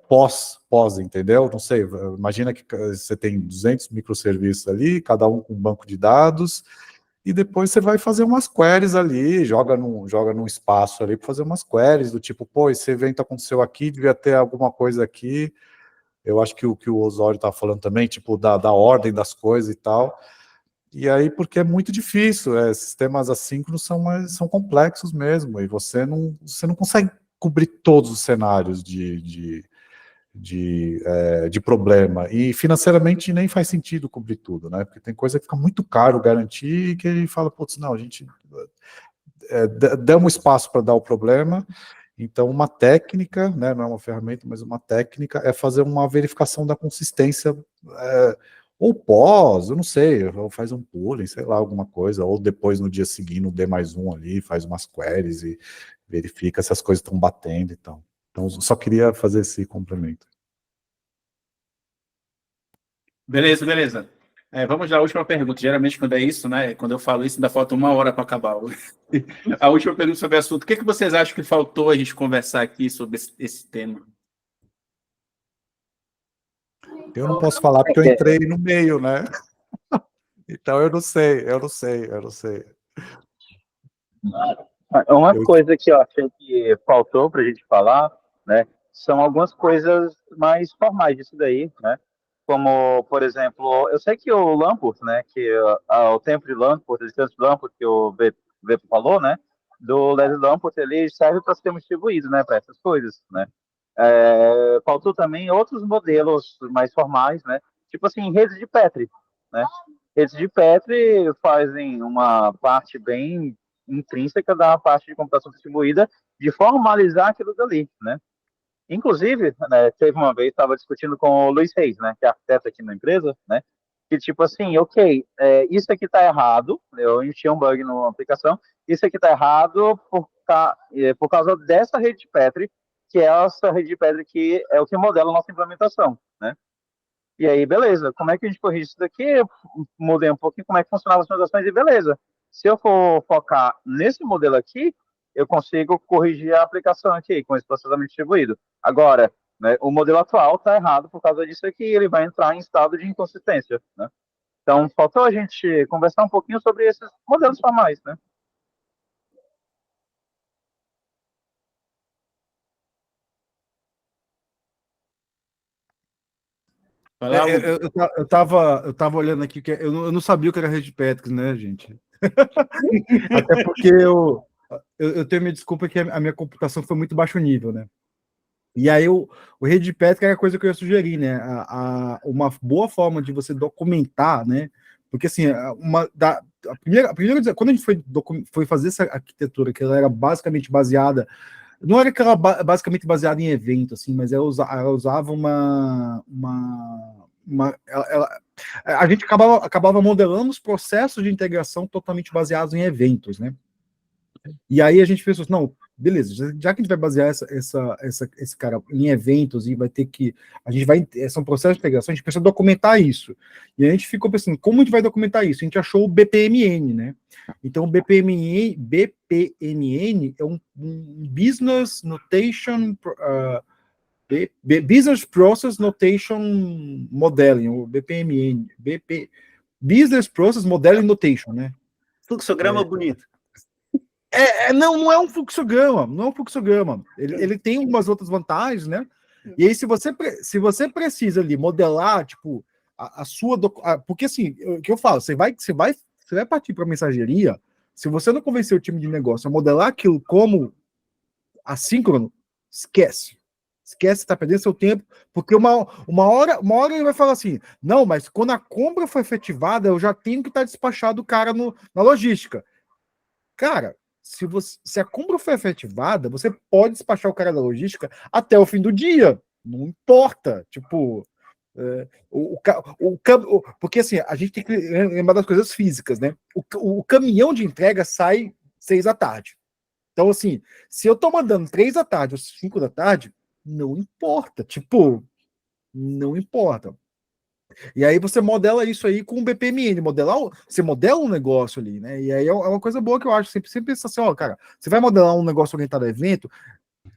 pós, entendeu? Não sei, imagina que você tem 200 microserviços ali, cada um com um banco de dados, e depois você vai fazer umas queries ali, joga num espaço ali para fazer umas queries, do tipo, pô, esse evento aconteceu aqui, devia ter alguma coisa aqui. Eu acho que o que o Osório estava falando também, tipo, da ordem das coisas e tal. E aí, porque é muito difícil, sistemas assíncronos são complexos mesmo, e você não consegue cobrir todos os cenários de problema, e financeiramente nem faz sentido cobrir tudo, né? Porque tem coisa que fica muito caro garantir, que ele fala, putz, não, a gente damos espaço para dar o problema. Então, uma técnica, né, não é uma ferramenta, mas uma técnica é fazer uma verificação da consistência, ou pós, eu não sei, ou faz um pooling, sei lá, alguma coisa, ou depois no dia seguinte, no D+1 ali, faz umas queries e verifica se as coisas estão batendo e tal. Então, só queria fazer esse complemento. Beleza. Vamos lá, a última pergunta. Geralmente, quando é isso, né? Quando eu falo isso, ainda falta 1 hora para acabar. A última pergunta sobre o assunto. O que vocês acham que faltou a gente conversar aqui sobre esse tema? Eu não posso falar porque eu entrei no meio, né? Então eu não sei. Uma coisa que eu achei que faltou para a gente falar, né, são algumas coisas mais formais disso daí, né? Como, por exemplo, eu sei que o Lamport, né, que o tempo de Lamport, a distância de Lamport que o Vepo falou, né, do Leslie Lamport, ele serve para sistema distribuído, né, para essas coisas, né? Faltou também outros modelos mais formais, né? Tipo assim, redes de Petri, né? Redes de Petri fazem uma parte bem intrínseca da parte de computação distribuída de formalizar aquilo dali, né? Inclusive, né, teve uma vez, estava discutindo com o Luiz Reis, né, que é arquiteto aqui na empresa, né, que tipo assim, ok, isso aqui está errado, eu enchi um bug na aplicação, isso aqui está errado por causa dessa rede de Petri, que é essa rede de Petri que é o que modela a nossa implementação, né? E aí, beleza, como é que a gente corrige isso daqui? Eu mudei um pouquinho como é que funcionavam as transações e beleza. Se eu for focar nesse modelo aqui, eu consigo corrigir a aplicação aqui com esse processamento distribuído. Agora, né, o modelo atual está errado por causa disso aqui, ele vai entrar em estado de inconsistência, né? Então, faltou a gente conversar um pouquinho sobre esses modelos formais, né? Eu tava olhando aqui, que eu não sabia o que era rede Patrick, né, gente? Até porque eu tenho minha desculpa que a minha computação foi muito baixo nível, né? E aí o rede Patrick é a coisa que eu ia sugerir, né? Uma boa forma de você documentar, né? Porque assim, a primeira quando a gente foi fazer essa arquitetura, que ela era basicamente baseada, não era que ela basicamente baseada em evento, assim, mas ela usava a gente acabava modelando os processos de integração totalmente baseados em eventos, né? E aí a gente pensou assim, não, beleza, já que a gente vai basear esse cara em eventos e vai ter que, são processos de integração, a gente precisa documentar isso. E a gente ficou pensando, como a gente vai documentar isso? A gente achou o BPMN, né? Então o BPMN é um Business Notation, Business Process Notation Modeling, o BPMN, Business Process Modeling Notation, né? Fluxograma bonito. Não é um fluxograma, não é um fluxograma. Ele tem algumas outras vantagens, né? E aí, se você precisa ali modelar, tipo, a sua. Porque assim, o que eu falo, você vai partir para a mensageria, se você não convencer o time de negócio a modelar aquilo como assíncrono, esquece. Esquece, tá perdendo seu tempo, porque uma hora ele vai falar assim: não, mas quando a compra for efetivada, eu já tenho que estar despachado o cara na logística. Cara, se a compra for efetivada, você pode despachar o cara da logística até o fim do dia. Não importa. Tipo, porque assim, a gente tem que lembrar das coisas físicas, né? O caminhão de entrega sai 6 da tarde. Então, assim, se eu tô mandando 3 da tarde ou 5 da tarde, não importa. Tipo, não importa. E aí você modela isso aí com o BPMN, você modela um negócio ali, né? E aí é uma coisa boa que eu acho, sempre pensa assim, ó, cara, você vai modelar um negócio orientado a evento,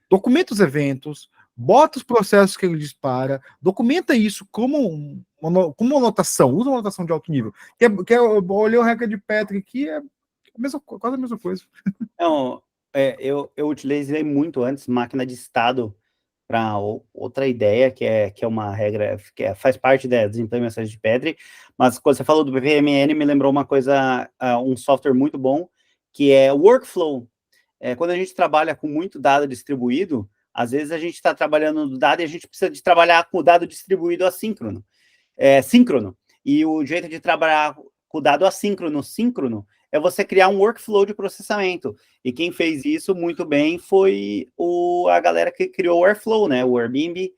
documenta os eventos, bota os processos que ele dispara, documenta isso como uma anotação, usa uma anotação de alto nível. Eu olhei o regra de Petri aqui, quase a mesma coisa. Então, eu utilizei muito antes máquina de estado para outra ideia, que é uma regra, faz parte das implementações de Petri, mas quando você falou do BPMN, me lembrou uma coisa, um software muito bom, que é o Workflow. Quando a gente trabalha com muito dado distribuído, às vezes a gente está trabalhando no dado e a gente precisa de trabalhar com o dado distribuído assíncrono, síncrono. E o jeito de trabalhar com o dado assíncrono, síncrono, é você criar um workflow de processamento. E quem fez isso muito bem foi a galera que criou o Airflow, né? O Airbnb.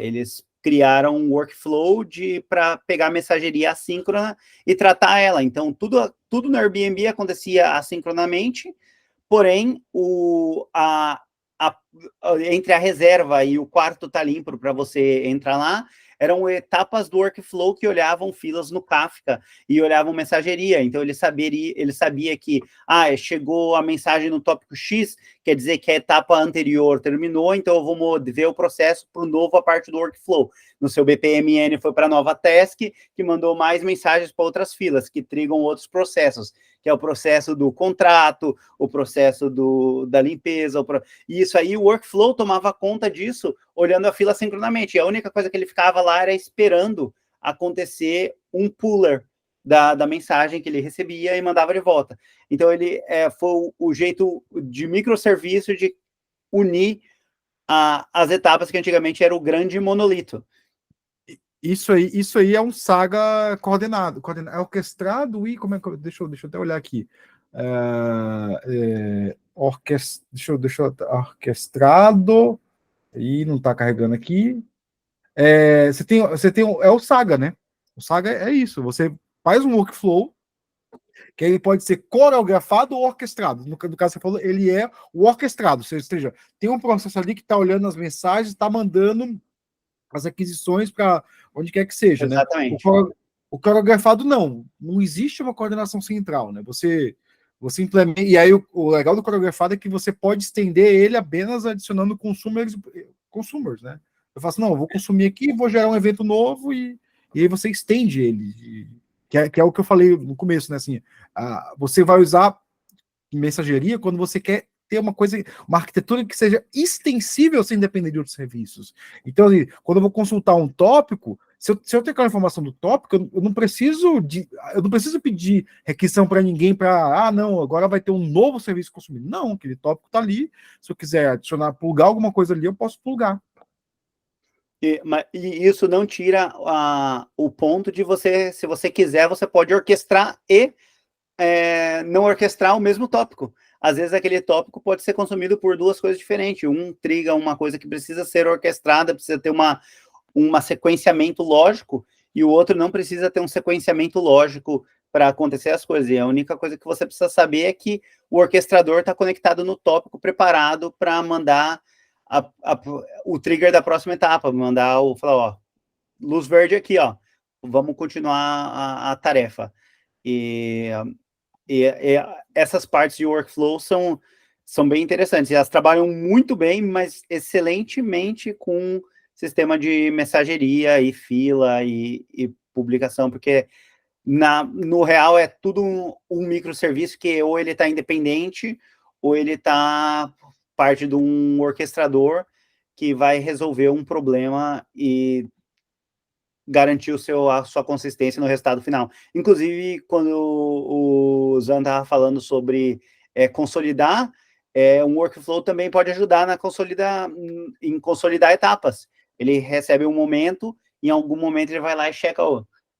Eles criaram um workflow para pegar a mensageria assíncrona e tratar ela. Então, tudo no Airbnb acontecia assincronamente, porém, entre a reserva e o quarto tá limpo para você entrar lá, eram etapas do workflow que olhavam filas no Kafka e olhavam mensageria. Então, ele sabia que chegou a mensagem no tópico X, quer dizer que a etapa anterior terminou, então eu vou mover o processo para o novo a parte do workflow. No seu BPMN foi para a nova task, que mandou mais mensagens para outras filas, que trigam outros processos, que é o processo do contrato, o processo da limpeza. E isso aí, o workflow tomava conta disso, olhando a fila sincronamente. E a única coisa que ele ficava lá era esperando acontecer um puller da mensagem que ele recebia e mandava de volta. Então, ele foi o jeito de microserviço de unir as etapas que antigamente era o grande monolito. Isso aí é um Saga coordenado, é orquestrado e como é que deixa eu até olhar aqui. Orquestrado e não está carregando aqui. Você tem o Saga, né? O Saga é isso. Você faz um workflow que ele pode ser coreografado ou orquestrado. No caso você falou, ele é o orquestrado, ou seja, tem um processo ali que está olhando as mensagens, está mandando as aquisições para onde quer que seja. Exatamente. Né? O coreografado não existe uma coordenação central, né? Você implementa, e aí o legal do coreografado é que você pode estender ele apenas adicionando consumers, né? Eu faço, eu vou consumir aqui, vou gerar um evento novo e aí você estende ele, que é o que eu falei no começo, né? Assim, você vai usar mensageria quando você quer ter uma arquitetura que seja extensível sem depender de outros serviços. Então, assim, quando eu vou consultar um tópico, se eu tenho aquela informação do tópico, eu não preciso pedir requisição para ninguém para, não, agora vai ter um novo serviço consumido. Não, aquele tópico está ali. Se eu quiser adicionar, plugar alguma coisa ali, eu posso plugar. E isso não tira o ponto de você, se você quiser, você pode orquestrar e não orquestrar o mesmo tópico. Às vezes aquele tópico pode ser consumido por duas coisas diferentes. Um triga uma coisa que precisa ser orquestrada, precisa ter um sequenciamento lógico, e o outro não precisa ter um sequenciamento lógico para acontecer as coisas. E a única coisa que você precisa saber é que o orquestrador está conectado no tópico, preparado para mandar o trigger da próxima etapa, falar, luz verde aqui, vamos continuar a tarefa. E essas partes de workflow são bem interessantes. Elas trabalham muito bem, mas excelentemente com sistema de mensageria e fila e publicação, porque no real é tudo um microserviço que ou ele está independente ou ele está parte de um orquestrador que vai resolver um problema e garantir a sua consistência no resultado final. Inclusive, quando o Zan estava falando sobre consolidar, um workflow também pode ajudar em consolidar etapas. Ele recebe um momento, em algum momento ele vai lá e checa,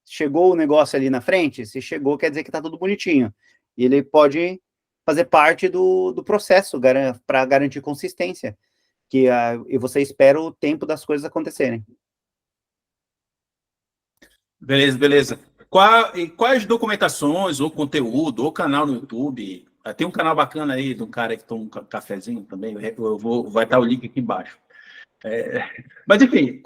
chegou o negócio ali na frente? Se chegou, quer dizer que está tudo bonitinho. E ele pode fazer parte do processo para garantir consistência. E você espera o tempo das coisas acontecerem. Beleza. Quais documentações, ou conteúdo, ou canal no YouTube? Tem um canal bacana aí de um cara que toma um cafezinho também. Vai estar o link aqui embaixo. Mas, enfim,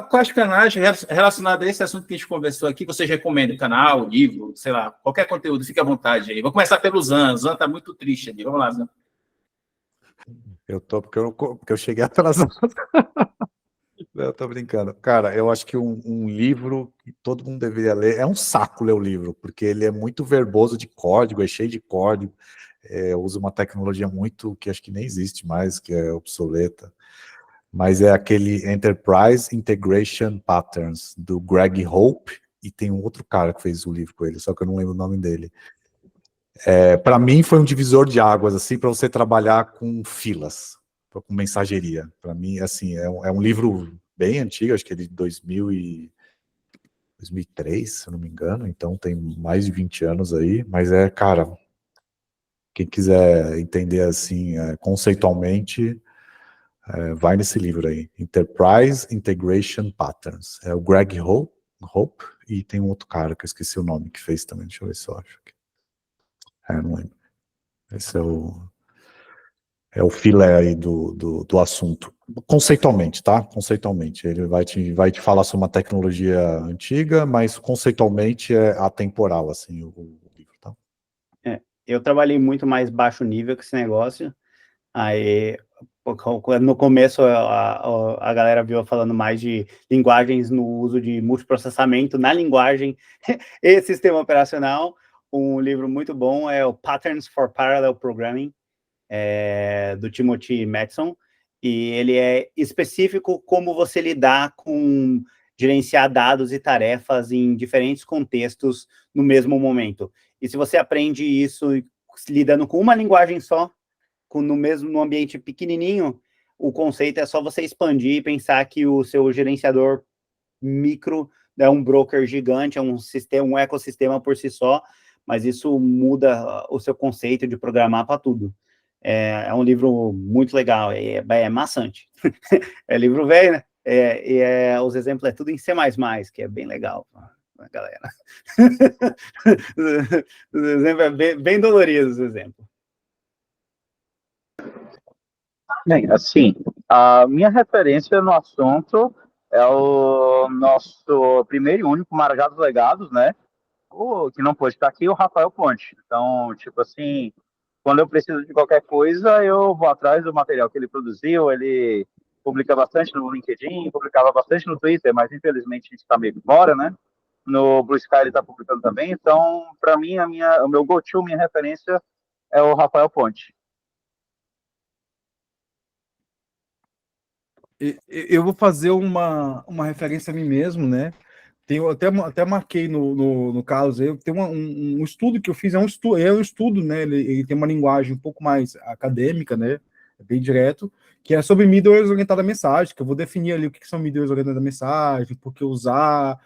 quais canais relacionados a esse assunto que a gente conversou aqui, vocês recomendam? Canal, livro, sei lá, qualquer conteúdo, fique à vontade aí. Vou começar pelo Zan. Zan está muito triste ali. Vamos lá, Zan. Eu tô, porque eu cheguei atrasado. Eu tô brincando. Cara, eu acho que um livro que todo mundo deveria ler, é um saco ler o livro, porque ele é muito verboso de código, é cheio de código, usa uma tecnologia muito que acho que nem existe mais, que é obsoleta. mas é aquele Enterprise Integration Patterns, do Greg Hope, e tem um outro cara que fez o livro com ele, só que eu não lembro o nome dele. Para mim foi um divisor de águas, assim, para você trabalhar com filas, com mensageria. Para mim, assim, é um livro bem antigo, acho que é de 2003, se eu não me engano, então tem mais de 20 anos aí, mas cara, quem quiser entender assim, conceitualmente, vai nesse livro aí, Enterprise Integration Patterns. É o Greg Hope, e tem um outro cara que eu esqueci o nome que fez também, deixa eu ver se eu acho aqui. Não lembro. Esse é o filé aí do assunto. Conceitualmente, tá? Conceitualmente. Ele vai te falar sobre uma tecnologia antiga, mas conceitualmente é atemporal, assim, o livro, tá? Eu trabalhei muito mais baixo nível que esse negócio. Aí, no começo, a galera viu falando mais de linguagens no uso de multiprocessamento na linguagem e sistema operacional. Um livro muito bom é o Patterns for Parallel Programming, do Timothy Matson, e ele é específico como você lidar com gerenciar dados e tarefas em diferentes contextos no mesmo momento. E se você aprende isso lidando com uma linguagem só, no ambiente pequenininho, o conceito é só você expandir e pensar que o seu gerenciador micro é um broker gigante, é um sistema, um ecossistema por si só, mas isso muda o seu conceito de programar para tudo. É um livro muito legal, é maçante. É livro velho, né? Os exemplos é tudo em C++, que é bem legal, galera. Os exemplos é bem dolorido, os exemplos. Bem, assim, a minha referência no assunto é o nosso primeiro e único Marajá dos Legados, né? O que não pôde estar aqui, o Rafael Ponte. Então, tipo assim, quando eu preciso de qualquer coisa, eu vou atrás do material que ele produziu. Ele publica bastante no LinkedIn, publicava bastante no Twitter, mas infelizmente a gente está meio fora, né? No Blue Sky ele está publicando também. Então, para mim, o meu go-to, minha referência é o Rafael Ponte. Eu vou fazer uma referência a mim mesmo, né? Eu até marquei no caso aí, tem um estudo que eu fiz, é um estudo, né? Ele tem uma linguagem um pouco mais acadêmica, né? É bem direto, que é sobre middlewares orientada à mensagem, que eu vou definir ali o que são middlewares orientadas à mensagem, por que usar,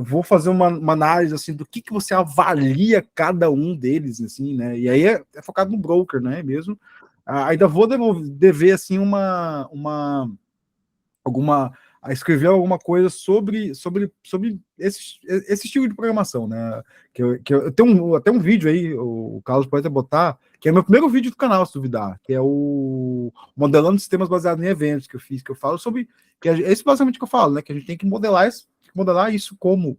vou fazer uma análise assim do que você avalia cada um deles, assim, né? E aí é focado no broker, né? Mesmo. Ainda vou dever assim a escrever alguma coisa sobre esse estilo de programação, né? Eu tenho até um vídeo aí, o Carlos pode até botar, que é meu primeiro vídeo do canal, se duvidar, que é o modelando sistemas baseados em eventos que eu fiz, que eu falo sobre, que é isso basicamente que eu falo, né? Que a gente tem que modelar isso como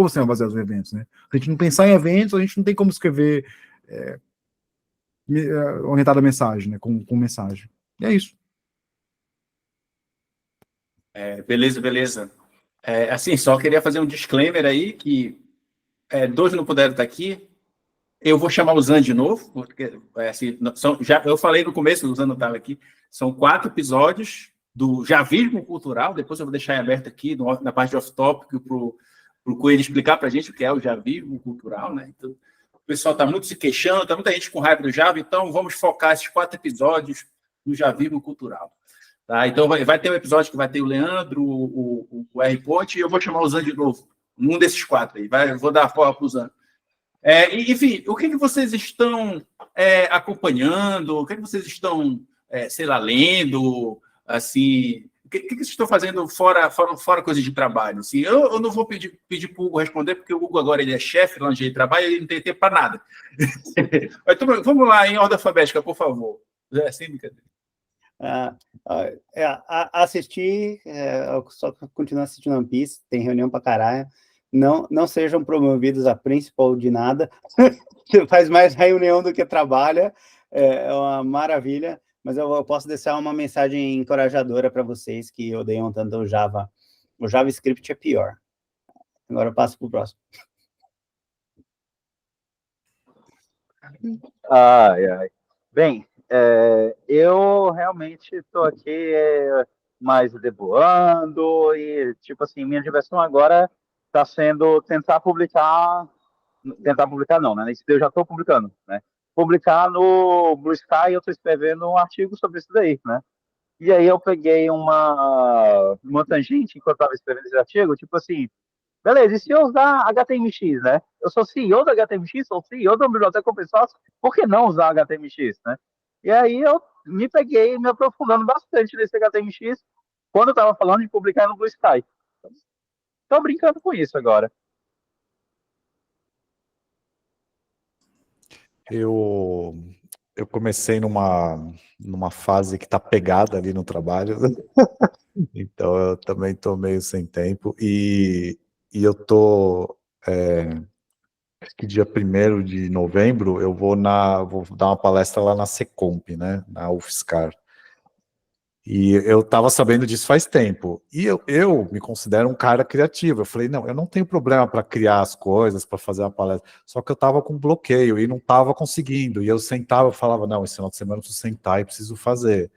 sistema baseado em eventos, né? Se a gente não pensar em eventos, a gente não tem como escrever orientado à mensagem, né? Com mensagem. E é isso. Beleza. Assim, só queria fazer um disclaimer aí, que dois não puderam estar aqui. Eu vou chamar o Zan de novo, porque assim, eu falei no começo, o Zan não estava aqui, são 4 episódios do Javismo Cultural, depois eu vou deixar em aberto aqui na parte de off-topic para o Coelho explicar para a gente o que é o Javismo Cultural, né? Então, o pessoal está muito se queixando, está muita gente com raiva do Java, então vamos focar esses 4 episódios no Javismo Cultural. Tá? Então vai ter um episódio que vai ter o Leandro, o R. Ponte, e eu vou chamar o Zan de novo, num desses 4 aí. Vou dar a forma para o Zan. Enfim, o que vocês estão acompanhando? O que vocês estão, sei lá, lendo? Assim, o que vocês estão fazendo fora coisas de trabalho? Assim, eu não vou pedir para o Hugo responder, porque o Hugo agora ele é chefe lá onde ele trabalha e ele não tem tempo para nada. Mas, vamos lá, em ordem alfabética, por favor. Sem brincadeira. Assistir, só continuar assistindo One Piece, tem reunião pra caralho. Não sejam promovidos a principal de nada. Faz mais reunião do que trabalha. É uma maravilha. Mas eu posso deixar uma mensagem encorajadora para vocês que odeiam tanto o Java. O JavaScript é pior. Agora eu passo para o próximo. Ai. Bem, eu realmente estou aqui mais deboando e, tipo assim, minha diversão agora está sendo tentar publicar não, né? Isso eu já estou publicando, né? Publicar no Blue Sky, eu estou escrevendo um artigo sobre isso daí, né? E aí eu peguei uma tangente enquanto eu estava escrevendo esse artigo, tipo assim, beleza, e se eu usar HTMX, né? Eu sou CEO da HTMX, sou CEO da biblioteca open source, por que não usar HTMX, né? E aí eu me peguei me aprofundando bastante nesse HTMX quando eu estava falando de publicar no Blue Sky. Estou brincando com isso agora. Eu comecei numa fase que está pegada ali no trabalho, então eu também estou meio sem tempo, e eu estou, acho que dia 1º de novembro, eu vou dar uma palestra lá na Secomp, né, na UFSCar. E eu estava sabendo disso faz tempo. E eu me considero um cara criativo. Eu falei, não, eu não tenho problema para criar as coisas, para fazer uma palestra. Só que eu estava com bloqueio e não estava conseguindo. E eu sentava, eu falava, não, esse final de semana eu preciso sentar e preciso fazer.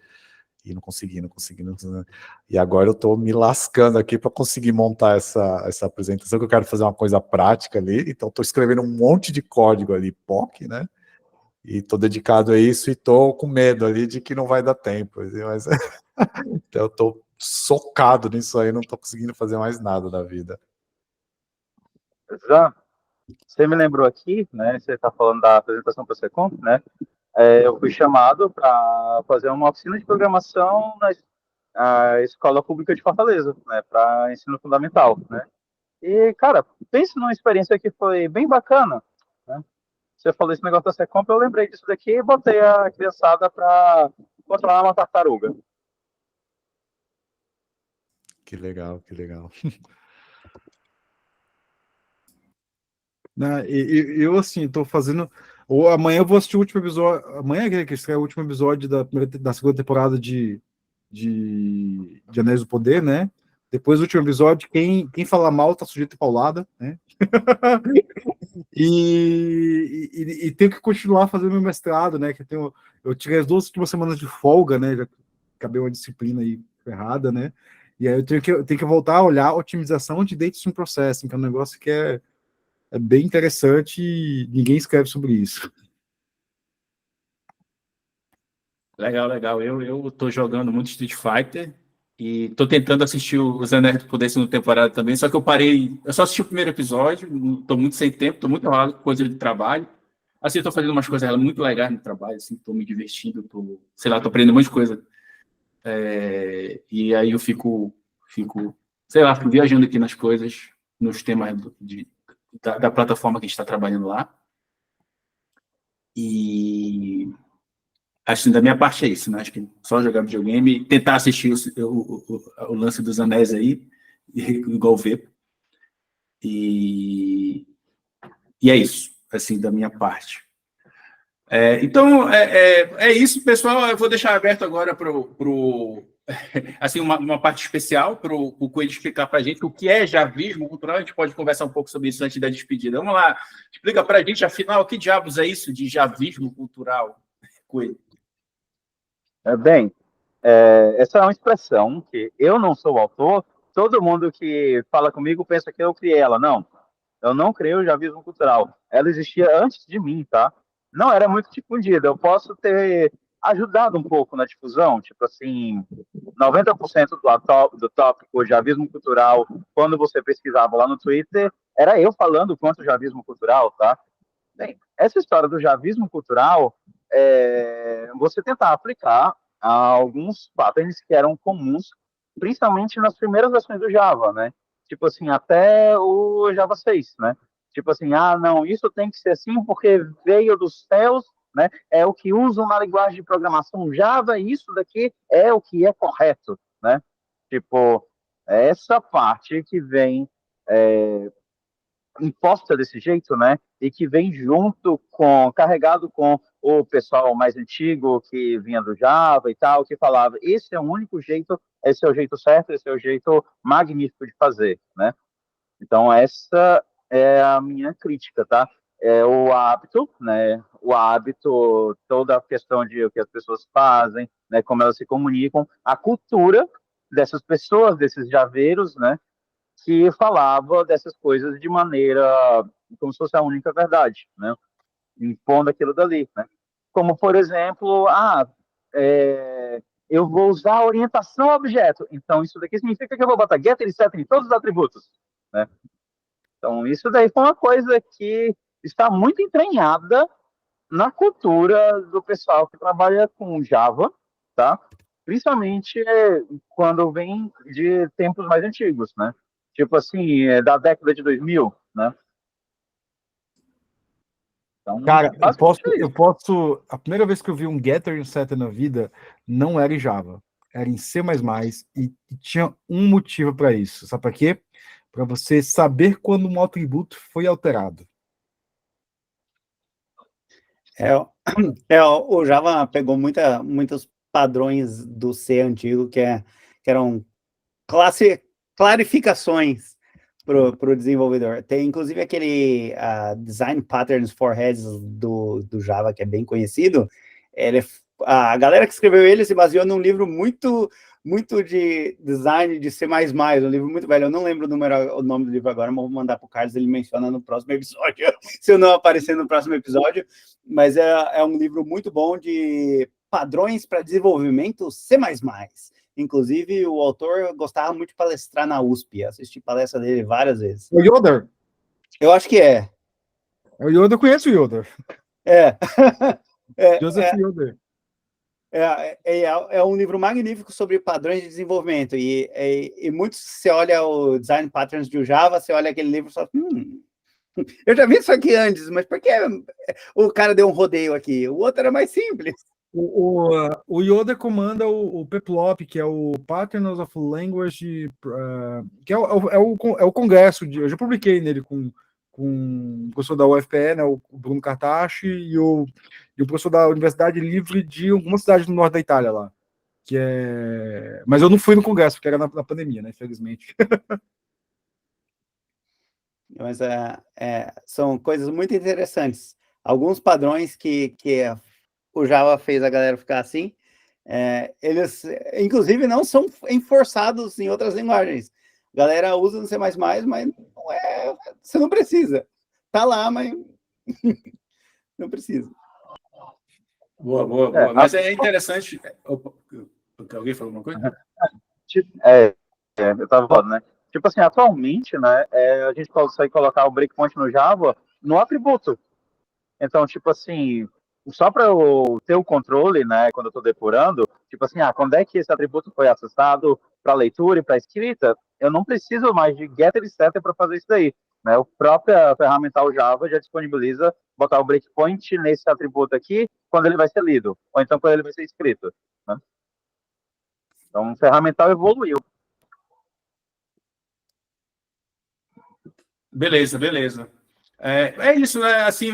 E não consegui, não consegui, não consegui. E agora eu estou me lascando aqui para conseguir montar essa apresentação, que eu quero fazer uma coisa prática ali. Então, estou escrevendo um monte de código ali, POC, né? E estou dedicado a isso e estou com medo ali de que não vai dar tempo. Mas então eu estou socado nisso aí, não estou conseguindo fazer mais nada da vida. Já, você me lembrou aqui, né? Você está falando da apresentação para o Secom, né? Eu fui chamado para fazer uma oficina de programação na Escola Pública de Fortaleza, né? Para ensino fundamental, né? E, cara, pense numa experiência que foi bem bacana, né? Você falou esse negócio da Secom, eu lembrei disso daqui e botei a criançada para controlar uma tartaruga. Que legal, que legal. Né? Eu, assim, tô fazendo. Ou amanhã eu vou assistir o último episódio. Amanhã que estreia o último episódio da segunda temporada de Anéis do Poder, né? Depois do último episódio, quem falar mal tá sujeito a paulada, né? E tenho que continuar fazendo meu mestrado, né? Que eu tirei as 2 últimas semanas de folga, né? Já acabei uma disciplina aí ferrada, né? E aí eu tenho que voltar a olhar a otimização de data stream processing, que é um negócio que é bem interessante e ninguém escreve sobre isso. Legal, legal. Eu tô jogando muito Street Fighter e tô tentando assistir os Anéis do Poder segunda temporada também, só que eu parei, eu só assisti o primeiro episódio, tô muito sem tempo, tô muito enrolado com coisa de trabalho. Assim, eu tô fazendo umas coisas muito legais no trabalho, assim, tô me divertindo, sei lá, tô aprendendo um monte de coisa. E aí eu fico, sei lá, fico viajando aqui nas coisas, nos temas da plataforma que a gente está trabalhando lá. E acho que da minha parte é isso, né? Acho que só jogar videogame, tentar assistir o lance dos anéis aí, igual ver. E é isso, assim, da minha parte. Então, é isso, pessoal. Eu vou deixar aberto agora para assim, uma parte especial para o Coelho explicar para a gente o que é javismo cultural. A gente pode conversar um pouco sobre isso antes da despedida. Vamos lá, explica para a gente, afinal, que diabos é isso de javismo cultural, Coelho? Bem, essa é uma expressão que eu não sou o autor, todo mundo que fala comigo pensa que eu criei ela. Não, eu não criei o javismo cultural. Ela existia antes de mim, tá? Não era muito difundida. Eu posso ter ajudado um pouco na difusão, tipo assim, 90% do tópico javismo cultural, quando você pesquisava lá no Twitter, era eu falando quanto javismo cultural, tá? Bem, essa história do javismo cultural, você tentar aplicar a alguns patterns que eram comuns, principalmente nas primeiras versões do Java, né? Tipo assim, até o Java 6, né? Tipo assim, não, isso tem que ser assim porque veio dos céus, né? É o que usam na linguagem de programação Java, e isso daqui é o que é correto, né? Tipo, essa parte que vem imposta desse jeito, né? E que vem carregado com o pessoal mais antigo que vinha do Java e tal, que falava, esse é o único jeito, esse é o jeito certo, esse é o jeito magnífico de fazer, né? Então, essa é a minha crítica, tá? o hábito, né? O hábito, toda a questão de o que as pessoas fazem, né? Como elas se comunicam, a cultura dessas pessoas, desses javeiros, né? Que falava dessas coisas de maneira como se fosse a única verdade, né? Impondo aquilo dali, né? Como, por exemplo, eu vou usar a orientação ao objeto. Então, isso daqui significa que eu vou botar getter e setter em todos os atributos, né? Então, isso daí foi uma coisa que está muito entranhada na cultura do pessoal que trabalha com Java, tá? Principalmente quando vem de tempos mais antigos, né? Tipo assim, da década de 2000, né? Então, Cara, basicamente é eu isso. posso. A primeira vez que eu vi um getter e um setter na vida não era em Java, era em C++ e tinha um motivo para isso. Sabe para quê? Para você saber quando um atributo foi alterado. O Java pegou muitos padrões do C antigo, que eram clarificações para o desenvolvedor. Tem, inclusive, aquele Design Patterns for Heads do Java, que é bem conhecido. A galera que escreveu ele se baseou num livro muito de design de C++, um livro muito velho. Eu não lembro o nome do livro agora, mas vou mandar para o Carlos, ele menciona no próximo episódio, se eu não aparecer no próximo episódio. Mas é um livro muito bom de padrões para desenvolvimento C++. Inclusive, o autor gostava muito de palestrar na USP. Assisti palestra dele várias vezes. O Yoder? Eu acho que é. O Yoder, eu conheço o Yoder. Joseph Yoder. É um livro magnífico sobre padrões de desenvolvimento. E muitos, você olha o Design Patterns de Java, você olha aquele livro e fala, eu já vi isso aqui antes, mas por que o cara deu um rodeio aqui? O outro era mais simples. O Yoder comanda o PEPLOP, que é o Patterns of Language, que é o congresso. Eu já publiquei nele com o professor da UFPE, né, o Bruno Cartache, e o professor da Universidade Livre de alguma cidade do norte da Itália lá. Mas eu não fui no congresso, porque era na pandemia, né, infelizmente. Mas são coisas muito interessantes. Alguns padrões que o Java fez a galera ficar assim, eles, inclusive, não são enforçados em outras linguagens. A galera usa no C++, mas você não precisa. Tá lá, mas não precisa. Boa. Mas é interessante... Alguém falou alguma coisa? Eu estava falando, né? Tipo assim, atualmente, né, a gente consegue colocar o breakpoint no Java no atributo. Então, tipo assim, só para eu ter o controle, né, quando eu estou depurando, tipo assim, quando é que esse atributo foi acessado para leitura e para escrita, eu não preciso mais de getter e setter para fazer isso daí. Né? O próprio ferramental Java já disponibiliza botar o breakpoint nesse atributo aqui quando ele vai ser lido, ou então quando ele vai ser escrito. Né? Então, o ferramental evoluiu. Beleza. É isso, né? Assim,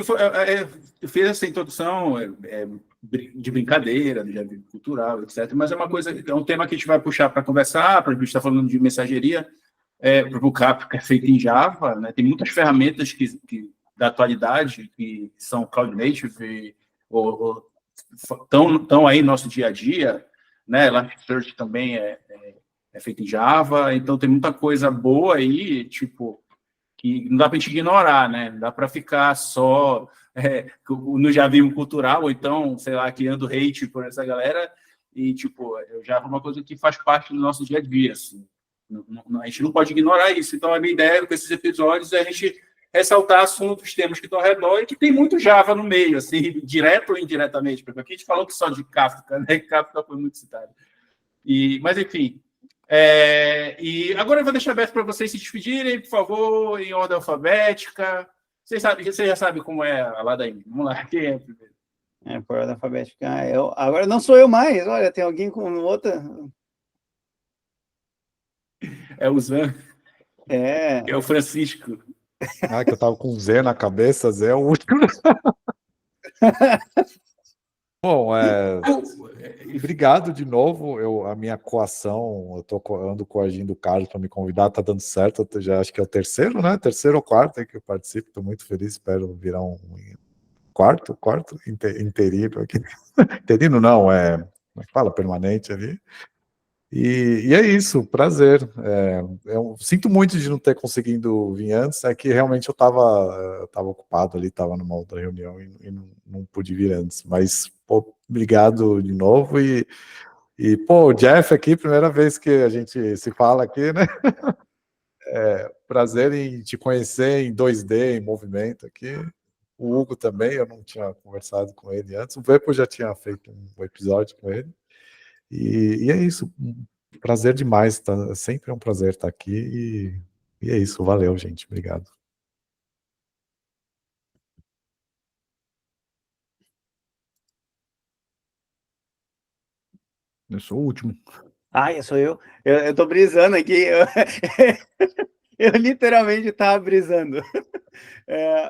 eu fiz essa introdução de brincadeira, de javismo cultural, etc. Mas é um tema que a gente vai puxar para conversar, para a gente estar falando de mensageria, para o Kafka é feito em Java, né? Tem muitas ferramentas da atualidade que são cloud native ou estão aí no nosso dia a dia, né? Elasticsearch também é feito em Java, então tem muita coisa boa aí, tipo, que não dá para a gente ignorar, né? Não dá para ficar só no javismo cultural, ou então, sei lá, criando hate por essa galera, e, tipo, já é uma coisa que faz parte do nosso dia a dia, assim. A gente não pode ignorar isso. Então, a minha ideia com esses episódios é a gente ressaltar assuntos, temas que estão ao redor e que tem muito Java no meio, assim, direto ou indiretamente, porque aqui a gente falou que só de Kafka, né? Kafka foi muito citado. Mas, enfim... e agora eu vou deixar aberto para vocês se despedirem, por favor, em ordem alfabética. Você já sabe como é a ladainha. Vamos lá, quem é primeiro? Por ordem alfabética. Agora não sou eu mais. Olha, tem alguém com outra. É o Zan. É o Francisco. Que eu tava com Zé na cabeça, Zé é o último. Bom, E obrigado de novo. A minha coação, ando coagindo o Carlos para me convidar, tá dando certo. Eu já acho que é o terceiro, né? Terceiro ou quarto aí que eu participo. Estou muito feliz, espero virar um quarto interino aqui. Interino não, como é que fala? Permanente ali. E é isso, prazer. Eu sinto muito de não ter conseguido vir antes, é que realmente eu estava ocupado ali, estava numa outra reunião e não pude vir antes. Mas, pô, obrigado de novo. Pô, o Jeff aqui, primeira vez que a gente se fala aqui, né? Prazer em te conhecer em 2D, em movimento aqui. O Hugo também, eu não tinha conversado com ele antes. O Vepo já tinha feito um episódio com ele. E é isso. Prazer demais. Tá? Sempre é um prazer estar aqui. E é isso. Valeu, gente. Obrigado. Eu sou o último. Sou eu. Eu tô brisando aqui. Eu literalmente tava brisando.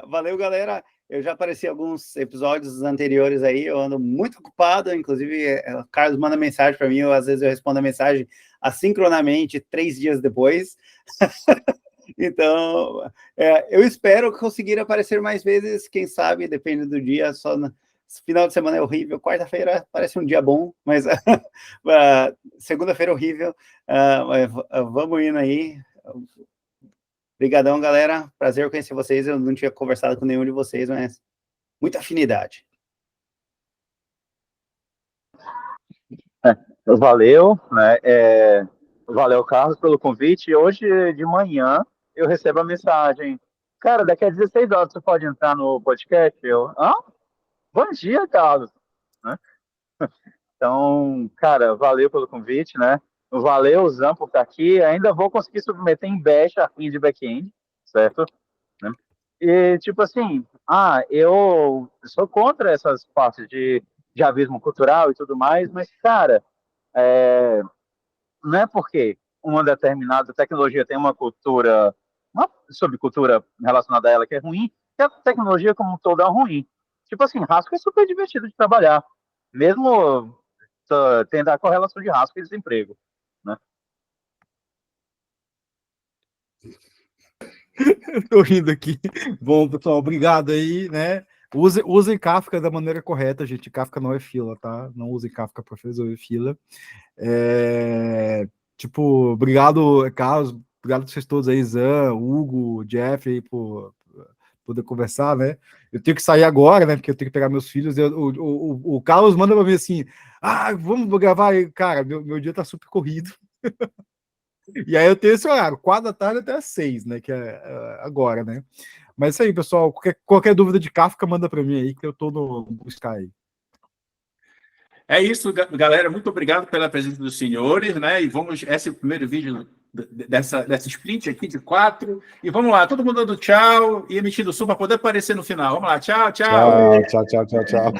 Valeu, galera. Eu já apareci em alguns episódios anteriores aí, eu ando muito ocupado, inclusive o Carlos manda mensagem para mim, às vezes eu respondo a mensagem assincronamente 3 dias depois. Então, eu espero conseguir aparecer mais vezes, quem sabe, depende do dia, final de semana é horrível, quarta-feira parece um dia bom, mas segunda-feira é horrível, vamos indo aí. Obrigadão, galera. Prazer conhecer vocês. Eu não tinha conversado com nenhum de vocês, mas muita afinidade. Valeu, né? Valeu, Carlos, pelo convite. Hoje de manhã eu recebo a mensagem. Cara, daqui a 16 horas você pode entrar no podcast? Bom dia, Carlos. Né? Então, cara, valeu pelo convite, né? Valeu, Zan, por estar aqui. Ainda vou conseguir submeter em Bash a de back-end, certo? Né? E, tipo assim, eu sou contra essas partes de javismo cultural e tudo mais, mas, cara, não é porque uma determinada tecnologia tem uma cultura, uma subcultura relacionada a ela que é ruim, que a tecnologia como um todo é ruim. Tipo assim, Haskell é super divertido de trabalhar, mesmo tendo a correlação de Haskell e desemprego, né? Tô rindo aqui. Bom, pessoal, obrigado aí, né? Usem Kafka da maneira correta, gente. Kafka não é fila, tá? Não usem Kafka para resolver fila. Obrigado, Carlos. Obrigado a vocês todos aí, Zan, Hugo, Jeff, aí, por poder conversar, né? Eu tenho que sair agora, né? Porque eu tenho que pegar meus filhos. O Carlos manda para mim assim: vamos gravar aí. Cara, meu dia tá super corrido. E aí eu tenho esse horário, 4 da tarde até as 6, né? Que é agora, né? Mas é isso aí, pessoal. Qualquer dúvida de Kafka, manda para mim aí, que eu tô no Sky. É isso, galera. Muito obrigado pela presença dos senhores, né? E esse é o primeiro vídeo dessa sprint aqui de 4. E vamos lá, todo mundo dando tchau e emitindo som para poder aparecer no final. Vamos lá, tchau, tchau. Tchau.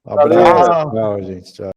Valeu. Abraço. Tchau, gente. Tchau.